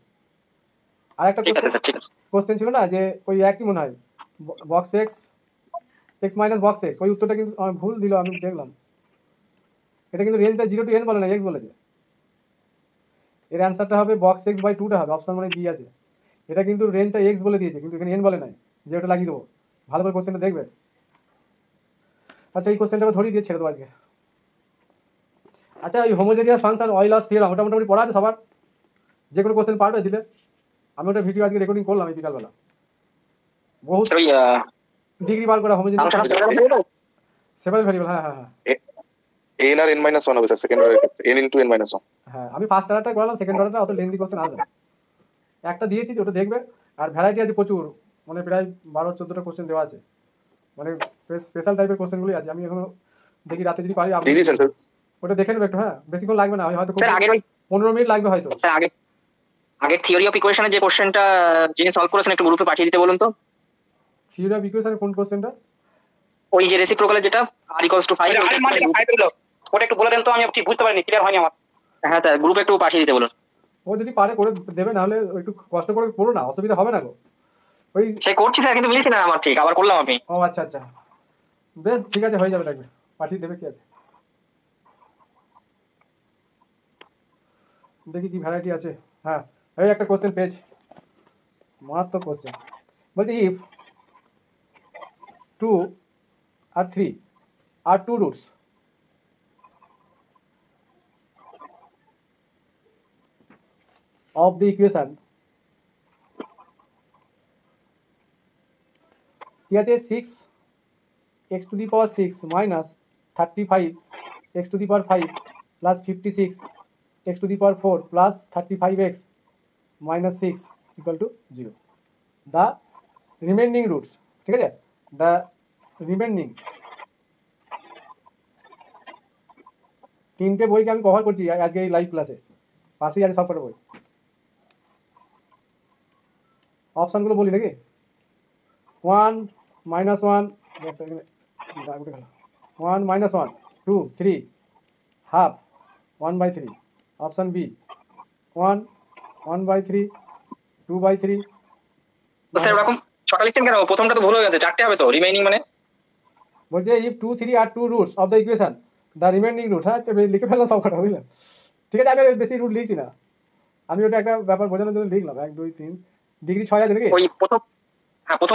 আর একটা ঠিক আছে স্যার, ঠিক আছে। কোশ্চেন ছিল না যে ওই একই মনে হয় box x x minus box x, ওই উত্তরটা কিন্তু আমার ভুল দিল, আমি দেখলাম এটা কিন্তু রেঞ্জটা 0 to n বলে না, এক্স বলেছে। এর অ্যান্সারটা হবে বক্স এক্স বাই 2টা হবে, অপশন মানে বি আছে। এটা কিন্তু রেঞ্জটা এক্স বলে দিয়েছে, কিন্তু এখানে এন বলে নাই, যে ওটা লাগিয়ে দেবো। ভালো করে কোশ্চেনটা দেখবে। আচ্ছা এই কোশ্চেনটা ধরিয়ে দিয়ে ছেড়ে দেবো আজকে। আচ্ছা ওই হোমোজেনিয়াস ফাংশন অয়েলার্স থিওরাম ওটা মোটামুটি পড়া আছে সবার, যে কোনো কোশ্চেন পারবে দিলে। আমি ওটা ভিডিও আজকে রেকর্ডিং করলাম এই বিকালবেলা, বহুত স্যার ওই ডিগ্রি বার করা হোমোজেনিয়াস সেপারেট ভেরিয়েবল, হ্যাঁ হ্যাঁ হ্যাঁ n আর n minus 1 হবে sir, second order n into n minus 1। হ্যাঁ, আমি ফার্স্ট অর্ডারটা করলাম, সেকেন্ড অর্ডারটা অত লেন্দি কোশ্চেন আসবে না। একটা দিয়েছি ওটা দেখবে, আর ভ্যারাইটি আছে প্রচুর, মানে প্রায় 12-14টা কোশ্চেন দেওয়া আছে, মানে স্পেশাল টাইপের কোশ্চেনগুলি আছে। আমি এখনো দেখি রাতে যদি পারি দিয়ে দিয়েছেন স্যার? ওটা দেখে নেবে একটু, হ্যাঁ বেশিক্ষণ লাগবে না, আমি হয়তো স্যার আগের ওই 15 মিনিট লাগবে হয়তো। স্যার আগের থিওরি অফ ইকুয়েশনের যে কোশ্চেনটা যিনি সলভ করেছেন একটু গ্রুপে পাঠিয়ে দিতে বলুন তো। থিওরি অফ ইকুয়েশনের কোন কোশ্চেনটা? ওই যে রেসিপ্রোকালের যেটা r = 5, ওটা একটু বলে দেন তো, আমি ঠিক বুঝতে পারিনি, ক্লিয়ার হয়নি আমার। হ্যাঁ স্যার গ্রুপে একটু পাঠিয়ে দিতে বলুন। ও যদি পারে করে দেবে, না হলে একটু কষ্ট করে করো না, অসুবিধা হবে না গো। ওই সে করছি স্যার, কিন্তু মিলছে না আমার, ঠিক আবার করলাম আমি। ও আচ্ছা আচ্ছা, বেশ ঠিক আছে, হয়ে যাবে, দেখবে পাঠিয়ে দেবে, কি আছে দেখি কি ভ্যারাইটি আছে। হ্যাঁ এই একটা কোশ্চেন পেজ, মারাত্মক কোশ্চেন। বলছি ইফ 2 আর 3 are 2 roots of the equation, কি আছে 6 x to the power 6 minus 35 x to the power 5 plus 56 x to the power 4 plus 35x minus 6 equal to 0. The remaining roots, ঠিক আছে, the remaining, তিনটে বইকে আমি cover করছি আজকে এই লাইভ ক্লাসে, পাশেই আছে সবকটা বই। অপশানগুলো বলি নাকি, 1 minus 1 1 minus 1 2 3 half 1/3, option B 1 1/3 2/3। তো স্যার এরকম ছটা লিখছেন কেন? প্রথমটা তো ভুল হয়ে গেছে, চারটে হবে তো রিমেইনিং মানে। বলছে if 2 3 are 2 roots of the equation the remaining root, হ্যাঁ লিখে ফেললাম সবকটা, বুঝলেন? ঠিক আছে, আমি বেশি রুট লিখছি না, আমি ওটা একটা ব্যাপার বোঝানোর জন্য লিখলাম 1 2 3 ডিগ্রি 6 আছে নাকি। ওই প্রথম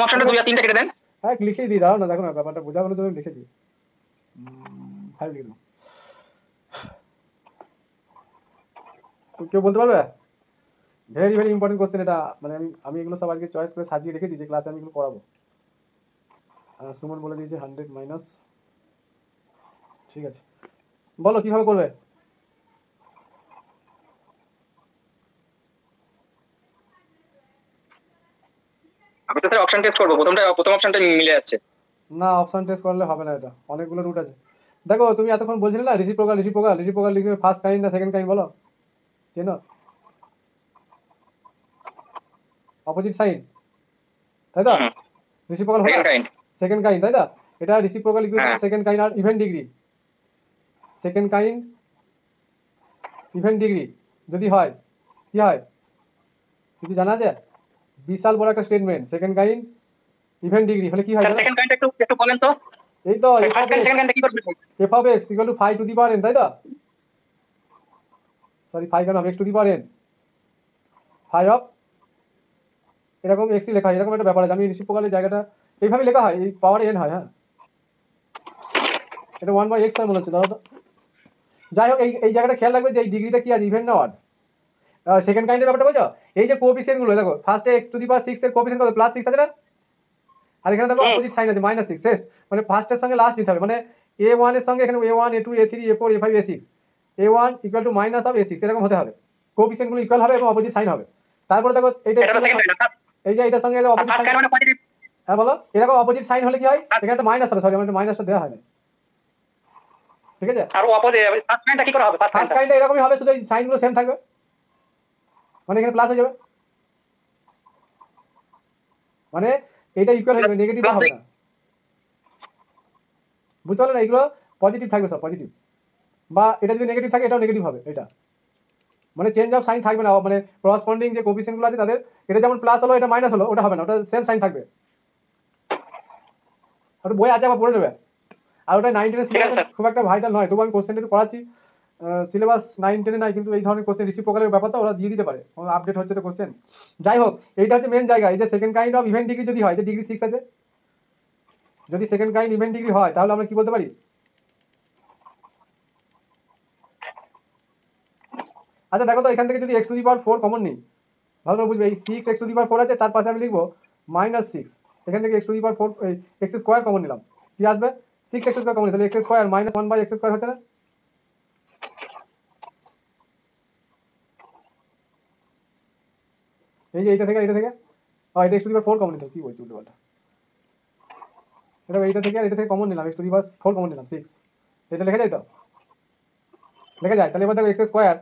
অপশনটা 2 আর 3টা কেটে দেন। হ্যাঁ লিখেই দিই, দাঁড়াও না, দেখো না ব্যাপারটা বোঝানোর জন্য লিখেছি, 5 লিখে দাও। কেউ বলতে পারবে? ভেরি ভেরি ইম্পর্টেন্ট কোশ্চেন এটা, মানে আমি এগুলো সব আজকে চয়েস করে সাজিয়ে রেখেছি যে ক্লাসে আমি এগুলো করাবো। সুমন বলে দিয়েছে 100 মাইনাস, ঠিক আছে বলো কিভাবে করবে। আমি তো স্যার অপশন টেস্ট করবো, প্রথম অপশনটা মিলে যাচ্ছে। না অপশন টেস্ট করলে হবে না, এটা অনেকগুলো রুট আছে। দেখো তুমি এতক্ষণ বলছিলে না রেসিপ্রোকাল লিখবে ফার্স্ট কাইন্ড না সেকেন্ড কাইন্ড, বলো চেনো? অপোজিট সাইন, তাই তো? রেসিপ্রোকাল হবে সেকেন্ড কাইন্ড, তাই তো? এটা রেসিপ্রোকাল ইকুয়েশন সেকেন্ড কাইন্ড আর even degree, second kind even degree যদি হয় কি হয় কিছু জানা আছে? বিশাল বড় একটা statement. Second kind even degree হলে কি হয়? স্যার সেকেন্ড কাইন্ডটা একটু বলেন তো। এই তো ফার্স্ট কাইন্ড সেকেন্ড কাইন্ডটা কি করবে? f of x equal to 5 to the power n, তাই তো? সরি 5 কেন, x to the power n 5 of এরকম x লেখা হয়, এরকম একটা ব্যাপার আছে। আমি রিসিভ প্রকারের জায়গাটা এইভাবে লেখা হয়, এই পাওয়ার n হয়। হ্যাঁ, এটা 1/x আর মনে হচ্ছে, দাঁড়াও তো। যাই হোক, এই জায়গাটা খেয়াল রাখবে যে এই ডিগ্রিটা কি আছে, ইভেন না অড। সেকেন্ড কাইন্ডের ব্যাপারটা বুঝছো? এই যে কোএফিসিয়েন্ট গুলো দেখো, ফার্স্টে x to the power 6 এর কোএফিসিয়েন্ট কত? +6 আছে না? আর এখানে দেখো অপোজিট সাইন আছে -6, শেষ। মানে ফার্স্টের সঙ্গে লাস্ট নিতে হবে। মানে a1 এর সঙ্গে এখানে a1 a2 a3 a4 a5 a6, a1 equal to minus of a6 এরকম হতে হবে। কোএফিসিয়েন্ট গুলো ইকুয়াল হবে এবং অপোজিট সাইন হবে। তারপরে দেখো এইটা এটা সেকেন্ড কাইন্ড। এই যে এটার সঙ্গে অপোজিট ফার্স্ট সাইন, কাইন্ড মানে পজিটিভ। হ্যাঁ বলো, এরকম অপোজিট সাইন হলে কি হয়? এখানে একটা মাইনাস হবে, সরি আমার মাইনাসটা দেওয়া হয় না, ঠিক আছে? আর অপোজিট ফার্স্ট কাইন্ডটা কি করা হবে? ফার্স্ট কাইন্ডটা এরকমই হবে, শুধু এই সাইনগুলো সেম থাকবে, মানে এখানে প্লাস হয়ে যাবে, মানে এটা ইকুয়াল হয়ে যাবে, নেগেটিভ হবে না। বুঝতে পারলে না? এইগুলো পজিটিভ থাকবে, সব পজিটিভ। বা এটা যদি নেগেটিভ থাকে এটাও নেগেটিভ হবে, এটা মানে চেঞ্জ অফ সাইন থাকবে না। মানে করসপন্ডিং যে কোএফিসিয়েন্টগুলো আছে তাদের, এটা যেমন প্লাস হলো এটা মাইনাস হলো, ওটা হবে না, ওটা সেম সাইন থাকবে। ওটা বই আছে, আবার পড়ে নেবে। আর ওটা 9 10 সিলেবাস খুব একটা ভাইটাল নয়, তবু আমি কোশ্চেন একটু করাচ্ছি। সিলেবাস 9 10 নাই, কিন্তু এই ধরনের কোশ্চেন রিসিভ প্রকারের ব্যাপারটা ওরা দিয়ে দিতে পারে, আপডেট হচ্ছে তো কোশ্চেন। যাই হোক, এইটা হচ্ছে মেন জায়গা। এই যে second kind of event degree যদি হয়, যে ডিগ্রি 6 আছে, যদি সেকেন্ড কাইন্ড ইভেন্ট ডিগ্রি হয় তাহলে আমরা কি বলতে পারি? আচ্ছা দেখো তো, এখান থেকে যদি x to the power 4 common নিই, ভালো করে বুঝবে। এই 6 x টু দি পাওয়ার 4 আছে, তার পাশে আমি লিখবো -6। এখান থেকে x টু দি পাওয়ার 4 এই x স্কয়ার কমন নিলাম, কি আসবে? 6x স্কয়ার কমন নিলে তাহলে x স্কয়ার -1/x স্কয়ার হচ্ছে না? এই যে এইটা থেকে এটা x to the power 4 common নিতে, কি বলছি উল্টো পাল্টা। এটা এইটা থেকে আর এটা থেকে কমন নিলাম, x to the power 4 common নিলাম 6, এটা লেখা যায় তো? লেখা যায়। তাহলে এবার দেখো x স্কয়ার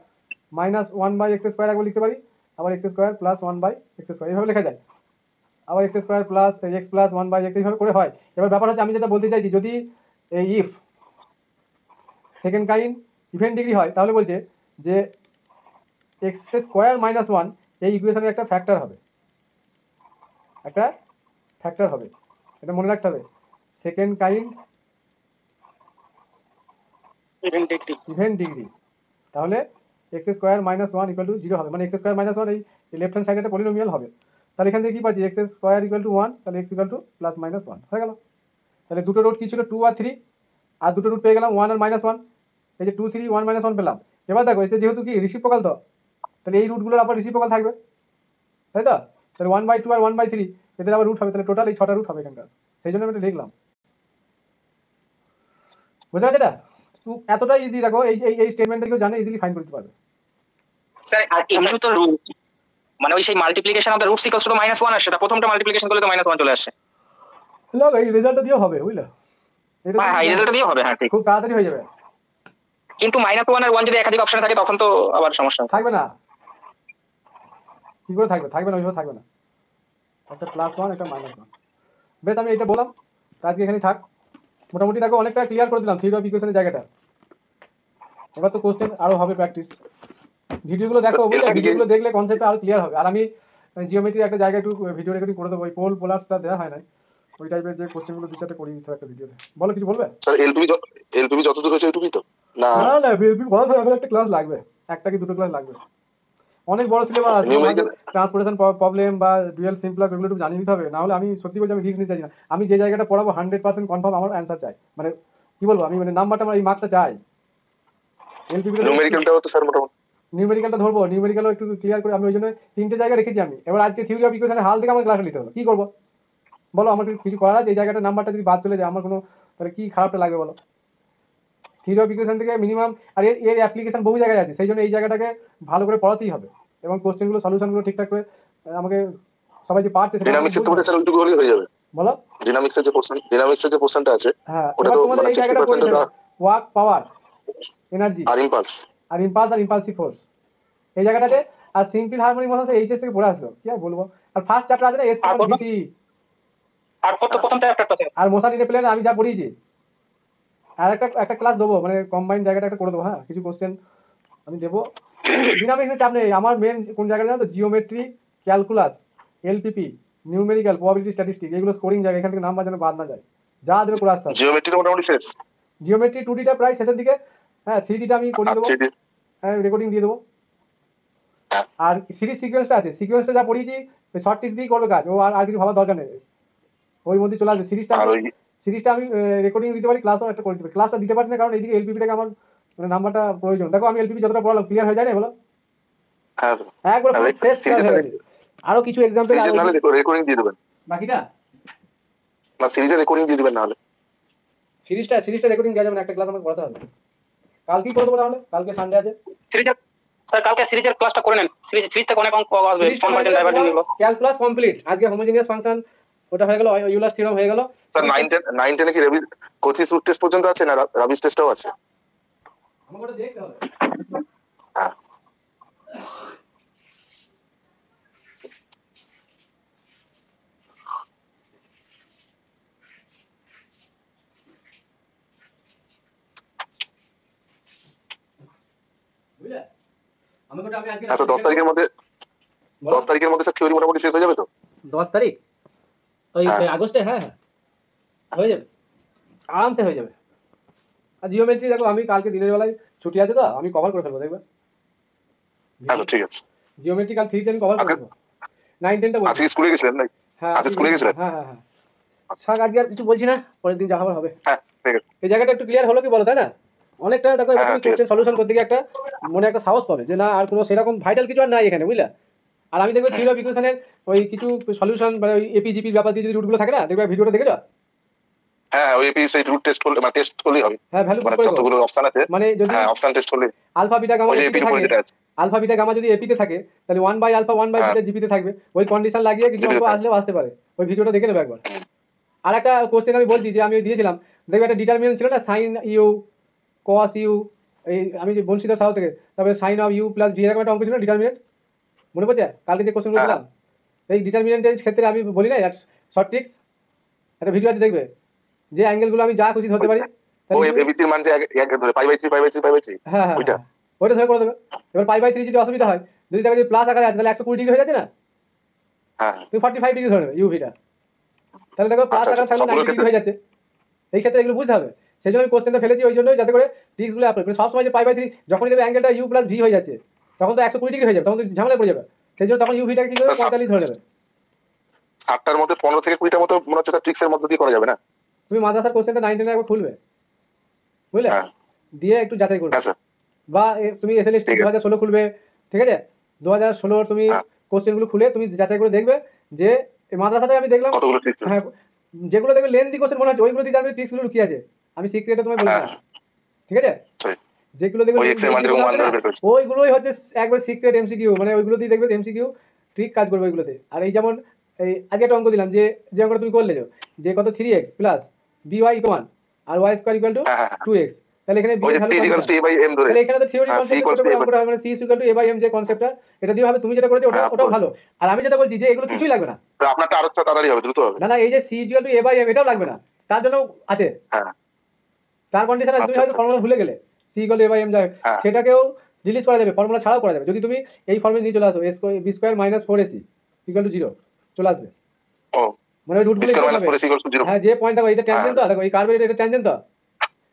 -1/x স্কয়ার একবার লিখতে পারি, আবার x square plus 1/x square এইভাবে লেখা যায়, আবার x square plus x plus 1/x এইভাবে করে হয়। এবার ব্যাপার হচ্ছে, আমি যেটা বলতে চাইছি, যদি এই if second kind event degree হয় তাহলে বলছে যে x স্কয়ার -1 এই ইকুয়েশনের একটা ফ্যাক্টর হবে, একটা ফ্যাক্টর হবে। এটা মনে রাখতে হবে, সেকেন্ড কাইন্ড ইভেন্ট ডিগ্রি, তাহলে x স্কয়ার -1 ইকুয়াল টু 0 হবে। মানে x স্কয়ার -1 এই লেফট হ্যান্ড সাইডে একটা পলিনোমিয়াল হবে। তাহলে এখান থেকে কি পাচ্ছি? x স্কয়ার ইকুয়াল টু 1, তাহলে x ইকুয়াল টু প্লাস -1 হয়ে গেল। তাহলে দুটো রুট কি ছিল? 2 আর 3, আর দুটো রুট পেয়ে গেলাম 1 আর -1। এই যে 2 3 1 -1 পেলাম। এবার দেখো, এতে যেহেতু কি রিসিপ্রোকাল, তো তাহলে এই রুটগুলোর আবার রিসিপ্রোকাল থাকবে, তাই তো? তাহলে 1/2 আর 1/3 এদের আবার রুট হবে, তাহলে টোটাল এই 6টা রুট হবে এখানকার। সেই জন্য আমি এটা লিখলাম। বুঝতে পারছো? এটা এতটাই ইজি। দেখো এই স্টেটমেন্টটা কেউ জানে, ইজিলি ফাইন্ড করতে পারবে। স্যার আর এমনি তো রুট, মানে ওই সেই multiplication of the roots equals to -1 আসছে, তা প্রথমটা মাল্টিপ্লিকেশন করলে তো -1 চলে আসছে। না এই রেজাল্টটা দিয়েও হবে, বুঝলে? এটা হ্যাঁ হ্যাঁ, এই রেজাল্টটা দিয়ে হবে, হ্যাঁ ঠিক। খুব তাড়াতাড়ি হয়ে যাবে। কিন্তু -1 আর 1 যদি একাধিক অপশনে থাকে তখন তো আবার সমস্যা হবে। থাকবে না, কি করে থাকবে? থাকবে না, ওইভাবে থাকবে না। একটা +1 একটা -1। বেশ, আমি এটা বললাম, তো আজকে এখানেই থাক। মোটামুটি দেখো অনেকটা ক্লিয়ার করে দিলাম থিওরি অফ ইকুয়েশনের জায়গাটা। এবার তো কোশ্চেন আরো হবে, প্র্যাকটিস। ভিডিওগুলো দেখো, বুঝলে? ভিডিওগুলো দেখলে কনসেপ্টটা আরো ক্লিয়ার হবে। আর আমি জিওমেট্রির একটা জায়গায় একটু ভিডিও রেকর্ডিং করে দেবো, ওই পোল পোলারটা দেওয়া হয় না, ওই টাইপের যে কোশ্চেনগুলো দু চারটে করি একটা ভিডিওতে। বলো, কিছু বলবে? স্যার এলপিবি যতদূর হয়েছে ওইটুকুই তো না? না না, বিএলপি বলা তো এখন একটা ক্লাস লাগবে, একটা কি দুটো ক্লাস লাগবে। অনেক বড় সিলেবাস আছে, ট্রান্সপোর্টেশন প্রবলেম বা ডুয়াল সিম্পলেক্স এগুলো একটু জানিয়ে দিতে হবে। না হলে আমি সত্যি বলছি, আমি রিস্ক নিতে চাই না। আমি যে জায়গাটা পড়াবো 100% কনফার্ম আমার অ্যান্সার চাই। মানে কি বলবো, আমি মানে নাম্বারটা, আমার এই মার্কটা চাই। এলপিবি নিউমেরিক্যালটাও তো স্যার মোটামুটি নিউমেরিক্যালটা ধরবো, নিউমেরিক্যালও একটু ক্লিয়ার করে, আমি ওই জন্য 3টে জায়গা রেখেছি আমি। এবার আজকে থিওরি অফ ইকুয়েশনের হাল থেকে আমার ক্লাসে নিতে হলো, কি করবো বলো? আমার কিছু করার আছে? এই জায়গাটা নাম্বারটা যদি বাদ চলে যায় আমার কোনো, তাহলে কি খারাপটা লাগবে বলো? থিওরি অফ ইকুয়েশন থেকে মিনিমাম, আর এর অ্যাপ্লিকেশন বহু জায়গায় আছে, সেই জন্য এই জায়গাটাকে ভালো করে পড়াতেই হবে, এবং কোশ্চেনগুলো সলিউশনগুলো ঠিকঠাক করে আমাকে সবাই যে পারছে সেটা ডিনামিক্সের তো স্যার ওইটুকু হলেই হয়ে যাবে। বলো। ডিনামিক্সের যে পোর্শনটা আছে, হ্যাঁ, ওটা এবার তো তোমাদের মানে এই জায়গাটা 60% পড়ে ওয়ার্ক, পাওয়ার, এনার্জি আর ইম্পালস। আর ইম্পালসিভ ফোর্স এই জায়গাটাতে। আর সিম্পল হারমোনিক মোশন এইচএস থেকে পড়ে আসলো, কি আর বলবো। আর ফার্স্ট চ্যাপ্টার আছে না, এস ভিটি, আর কত প্রথম চ্যাপ্টারটা স্যার? আর মোশন ইন প্লেন আমি যা পড়িয়েছি। আর একটা ক্লাস দেবো, মানে কম্বাইন্ড জায়গাটা একটা করে দেবো। হ্যাঁ, কিছু কোশ্চেন আমি দেবো, ডিনামিক্সের চাপ নেই। আমার মেন কোন জায়গায় জানো তো, geometry, calculus, LPP, numerical, probability, statistic, এগুলো স্কোরিং জায়গা, এখান থেকে নাম্বার যেন বাদ না যায়, যা দেবে করে আসতে হবে। জিওমেট্রি মোটামুটি শেষ। জিওমেট্রি 2Dটা প্রায় শেষের দিকে, হ্যাঁ 3Dটা আমি করিয়ে দেবো, 3D হ্যাঁ রেকর্ডিং দিয়ে দেবো। হ্যাঁ। আর সিরিজ সিকোয়েন্সটা আছে, সিকোয়েন্সটা যা পড়িয়েছি শর্ট টিক্স দিয়েই করবে কাজ, ও আর কিছু ভাবার দরকার নেই, ওই মধ্যে চলে আসবে। আর ওই সিরিজটা আমি রেকর্ডিং দিতে পারি, ক্লাসও একটা করে দিতে পারি। ক্লাসটা দিতে পারছি না কারণ এইদিকে এলপিপিটাকে আমার মানে নাম্বারটা প্রয়োজন। দেখো আমি এলপিপি যতটা পড়ালাম ক্লিয়ার হয়ে যায় না বলো, হ্যাঁ একবার আরে, ফ্রেশ ক্লিয়ার সিরিজে হয়ে গেছে। আরো কিছু এক্সাম্পল সিরিজে নাহলে রেকর্ডিং দিয়ে দেবেন, বাকিটা, না সিরিজে রেকর্ডিং দিয়ে দেবেন নাহলে। সিরিজটা রেকর্ডিং দেওয়া যাবে না, একটা ক্লাস আমাকে করাতে হবে। কালকে কি করবো তাহলে, কালকে সানডে আছে। সিরিজের স্যার কালকে সিরিজের ক্লাসটা করে নেন, সিরিজ থেকে অনেক অঙ্ক আসবে, কনভার্জেন্ট ডাইভারজেন্ট এগুলো। ক্যালকুলাস কমপ্লিট, আজকে হোমোজেনিয়াস ফাংশন ওটা হয়ে গেল, ইউলার থিওরাম হয়ে গেল। স্যার 9-10 কি কোচিস রুট টেস্ট পর্যন্ত আছে না রাবিশ টেস্টও আছে? আমাকে ওটা দেখতে হবে। হ্যাঁ বুঝলে, আমাকে ওটা আমি আজকে আচ্ছা 10 তারিখের মধ্যে 10 তারিখের মধ্যে স্যার থিওরি মোটামুটি শেষ হয়ে যাবে তো? 10 তারিখ ওই হ্যাঁ। আগস্টে, হ্যাঁ হ্যাঁ হয়ে যাবে, আরামসে হয়ে যাবে। আর জিওমেট্রি দেখো আমি কালকে দিনের বেলায় ছুটি আছে তো, আমি কভার করে ফেলবো দেখবে। আচ্ছা ঠিক আছে। জিওমেট্রি কাল 3-10 কভার করে ফেলবো, 9-10টা বলবো। আজকে স্কুলে গেছিলেন নাকি? হ্যাঁ আজকে স্কুলে গেছিলেন? হ্যাঁ হ্যাঁ হ্যাঁ থাক, আজকে আর কিছু বলছি না, পরের দিন যা হবার হবে। হ্যাঁ ঠিক আছে। এই জায়গাটা একটু ক্লিয়ার হলো কি বলো, তাই না? অনেকটা দেখো এবার হ্যাঁ, তুমি ঠিক কোশ্চেন সলিউশন করতে গিয়ে একটা মনে একটা সাহস পাবে যে না আর কোনো সেরকম ভাইটাল কিছু আর নাই এখানে, বুঝলা। আর আমি দেখবো থিওরি অফ ইকুয়েশনের ওই কিছু সলিউশন মানে ওই এপিজিপির ব্যাপার দিয়ে যদি রুটগুলো থাকে না, দেখবে ভিডিওটা দেখেছো? হ্যাঁ ওই এপি সেই রুট টেস্ট করলে মানে টেস্ট করলেই হবে, হ্যাঁ ভ্যালু মানে করে যতগুলো অপশন আছে। মানে যদি হ্যাঁ অপশন টেস্ট করলে আলফা বিটা গামা ওই যে এপিতে এপির উপরে থাকে, যেটা আছে। আলফা বিটা গামা যদি এপিতে থাকে তাহলে 1/α 1/β হ্যাঁ। জিপিতে থাকবে, ওই কন্ডিশন লাগিয়ে কিছু অঙ্ক আসলেও আসতে পারে, ওই ভিডিওটা দেখে নেবে একবার। হুম। আর একটা কোশ্চেন আমি বলছি যে আমি ওই দিয়েছিলাম, দেখবে একটা ডিটারমিনেন্ট ছিল না, সাইন ইউ কস ইউ, এই আমি যে বংশীধর সাউ থেকে, তারপরে sine of u plus v এরকম একটা অঙ্ক ছিল ডিটারমিনেন্ট, মনে পড়ছে কালকে যে কোশ্চেনগুলো হ্যাঁ। দিলাম? এই ডিটারমিনেন্টের ক্ষেত্রে আমি বলি না শর্ট ট্রিক্স, একটা ভিডিও আছে দেখবে, যে অ্যাঙ্গেলগুলো আমি যা খুশি ধরতে পারি ও এবিসির মান যে এক ধরে পাই/3 পাই/3 হ্যাঁ হ্যাঁ ওইটা? হ্যাঁ, ওইটা ধরে করে দেবে। এবার পাই/3 যদি অসুবিধা হয়, যদি দেখো যে প্লাস আকারে আছে তাহলে 120 ডিগ্রি হয়ে যাচ্ছে না, হ্যাঁ তুমি 45 ডিগ্রি ধরে নেবে ইউভিটা, তাহলে দেখো প্লাস আচ্ছা, আকারে থাকলে সবগুলোর 90 ডিগ্রি হয়ে যাচ্ছে। এই ক্ষেত্রে এগুলো বুঝতে হবে, সেই জন্য আমি কোশ্চেনটা ফেলেছি, ওই জন্যই যাতে করে ট্রিক্সগুলো অ্যাপ্লাই করে। সবসময় যে পাই/3 যখনই দেবে অ্যাঙ্গেলটা ইউ প্লাস ভি হয়ে যাচ্ছে, তখন তো 120 ডিগ্রি হয়ে যাবে, তখন তো ঝামেলা পড়ে যাবে। সেই জন্য তখন ইউভিটাকে কি করবে, 45 ধরে নেবে। 7টার মধ্যে 15 থেকে 20টার মতো মনে হচ্ছে স্যার ট্রিক্সের মধ্যে দিয়ে করা যাবে না? তুমি মাদ্রাসার কোশ্চেনটা 9-10 একবার খুলবে, বুঝলে, হ্যাঁ দিয়ে একটু যাচাই করবে। হ্যাঁ স্যার বা তুমি এসএলএসটি ঠিক আছে। 2016 খুলবে, ঠিক আছে, 2016 তুমি হ্যাঁ। কোশ্চেনগুলো খুলে তুমি যাচাই করে দেখবে যে এই মাদ্রাসাতে আমি দেখলাম, কতগুলো ট্রিক্স? হ্যাঁ যেগুলো দেখবে লেন্থি কোশ্চেন মনে হচ্ছে ওইগুলো দিয়ে জানবে ট্রিক্সগুলো লুকিয়ে আছে, আমি সিক্রেটে তোমায় বলি না, হ্যাঁ ঠিক আছে। ঠিক। যেগুলো দেখবে ওই এক্স এর মান যেরকম মান বের করছে। ওইগুলোই হচ্ছে একবার সিক্রেট এমসিকিউ, মানে ওইগুলো দিয়ে দেখবে এমসিকিউ ট্রিক কাজ করবে ওইগুলোতে। আর এই যেমন এই আজকে একটা অঙ্ক দিলাম যে অঙ্কটা তুমি করলে যে কত 3x plus by = R y² = হ্যাঁ হ্যাঁ 2x, তাহলে এখানে b ওই এর যে ভ্যালু p = a/m ধরে। তাহলে এখানে তো থিওরি হ্যাঁ, c concept equals to a by- অঙ্কটা হবে, মানে c = a/m যে কনসেপ্টটা, এটা দিয়ে হবে তুমি যেটা করেছো ওটা হ্যাঁ, ওটাও ভালো। আর আমি যেটা বলছি যে এগুলো কিছুই লাগবে না, তো আপনারটা আরো তাড়াতাড়ি হবে, দ্রুত হবে। না না এই যে c = a/m এটাও লাগবে না, তার জন্য আছে, হ্যাঁ তার কন্ডিশন আছে। তুমি আচ্ছা, হয়তো আচ্ছা, ফর্মুলা ভুলে গেলে c = a/m যায়, হ্যাঁ। সেটাকেও রিলিজ করা যাবে, ফর্মুলা ছাড়াও করা যাবে। যদি তুমি এই ফর্মুলা নিয়ে চলে আসো b² - 4ac = 0 চলে আসবে, ও মানে ওই রুটগুলো স্কয়ার মাইনাস 4ac = 0। হ্যাঁ যে পয়েন্ট দেখো এটা ট্যানজেন্ট তো, দেখো এই কার্ভের এটা ট্যানজেন্ট তো,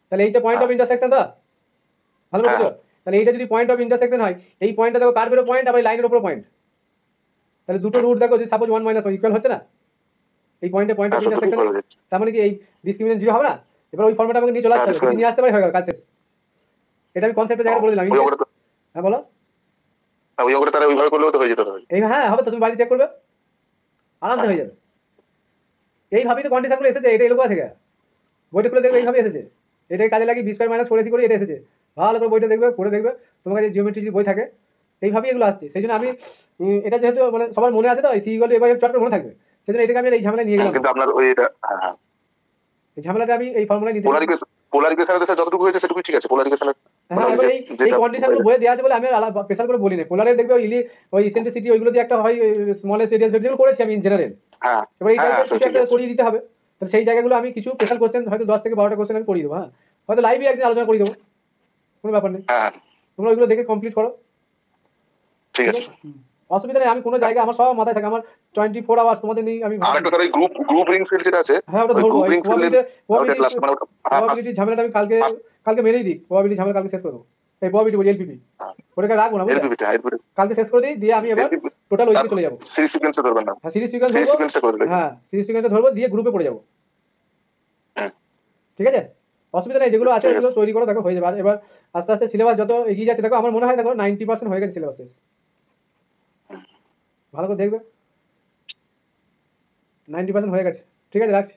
তাহলে এইটা পয়েন্ট অফ ইন্টারসেকশন তো, ভালো করে বুঝো। তাহলে এইটা যদি পয়েন্ট অফ ইন্টারসেকশন হয়, এই পয়েন্টটা দেখো কার্ভের পয়েন্ট আবার লাইনের উপর পয়েন্ট, তাহলে দুটো রুট দেখো যে সাপোজ 1 - 1 ইকুয়াল হচ্ছে না, এই পয়েন্টে পয়েন্ট অফ ইন্টারসেকশন, তার মানে কি এই ডিসক্রিমিনেন্ট 0 হবে না। এবার ওই ফর্মুলাটা আমাকে নিয়ে চলে আসতে হবে, যদি নিয়ে আসতে পারি হয়ে গেল কাজ শেষ। এটা আমি কনসেপ্টের জায়গায় বলে দিলাম। ওই অঙ্কটা তো হ্যাঁ বলো, ওই অঙ্কটা তারা ওইভাবে করলেও তো হয়ে যেত। এই হ্যাঁ হবে তো, তুমি বাড়ি চেক করবে আরামসে হয়ে যাবে। এইভাবেই তো কন্ডিশনগুলো এসেছে, এটা এলো কোথা থেকে, বইটা খুলে দেখবে এইভাবে এসেছে, এটাই কাজে লাগিয়ে b² - 4ac করে এটা এসেছে। ভালো করে বইটা দেখবে, পড়ে দেখবে, তোমার কাছে জিওমেট্রি যদি বই থাকে এইভাবেই এগুলো আসছে। সেই জন্য আমি এটা যেহেতু মানে সবার মনে আছে তো, এই c = a/m চট করে মনে থাকবে, সেই জন্য এটাকে আমি এই ঝামেলা নিয়ে গেলাম। কিন্তু আপনার ওই এটা হ্যাঁ এই ঝামেলাটা আমি এই ফর্মুলা নিতে পোলারিফিকেশনে স্যার যতটুকু হয়েছে সেটুকুই ঠিক আছে। পোলারিফিকেশনে হ্যাঁ, এবার এই কন্ডিশনগুলো বইয়ে দেওয়া আছে বলে আমি স্পেশাল করে বলি না। পোলারে দেখবে ওই ইসেন্ট্রিসিটি ওইগুলো দিয়ে একটা হয় স্মলেস্ট রেডিয়াস যেগুলো করেছি আমি ইন জেনারেল, হ্যাঁ এবার এইটা হ্যাঁ, কিছু ঠিক একটা আছে। করিয়ে দিতে হবে। তাহলে সেই জায়গাগুলো আমি কিছু স্পেশাল কোশ্চেন হয়তো 10 থেকে 12টা কোশ্চেন আমি করিয়ে দেবো, হ্যাঁ হয়তো লাইভে একদিন আলোচনা করে দেবো, কোনো ব্যাপার নেই, হ্যাঁ তোমরা ওইগুলো দেখে কমপ্লিট করো। ঠিক আছে হুম। অসুবিধা নেই, আমি কোনো জায়গায় আমার সব মাথায় থাকে, আমার 24 আওয়ার্স তোমাদের নিয়ে আমি আর একটা স্যার ওই গ্রুপ রিং ফিল্ড যেটা আছে হ্যাঁ ওটা ওই ধরবো। গ্রুপ রিং ফিল্ডের লাস্ট মানে প্রবাবিলিটির ঝামেলাটা আমি কালকে মেরেই দিই, প্রবাবিলিটি ঝামেলা কালকে শেষ করবো। এই প্রবাবিলিটি বলি এলপিপি, হ্যাঁ। ওটাকে রাখবো না বুঝলে, এলপিপিটা কালকে শেষ করে দিই, দিয়ে আমি এবার টোটাল ওইদিকে চলে যাবো। সিরিজ সিকোয়েন্সে ধরবেন না, হ্যাঁ সিরিজ সিকোয়েন্স সিরিজ ধরবো, সিকোয়েন্সটা করে দিলেন। হ্যাঁ সিরিজ সিকোয়েন্সটা ধরবো, দিয়ে গ্রুপে পড়ে যাবো। হুম। ঠিক আছে, অসুবিধা নেই, যেগুলো আছে ঠিক ওগুলো আছে। তৈরি করো, দেখো হয়ে যাবে। আর এবার আস্তে আস্তে সিলেবাস যত এগিয়ে যাচ্ছে, দেখো আমার মনে হয় দেখো 90% হয়ে গেছে সিলেবাস, ভালো করে দেখবে 90% হয়ে গেছে। ঠিক আছে, রাখছি।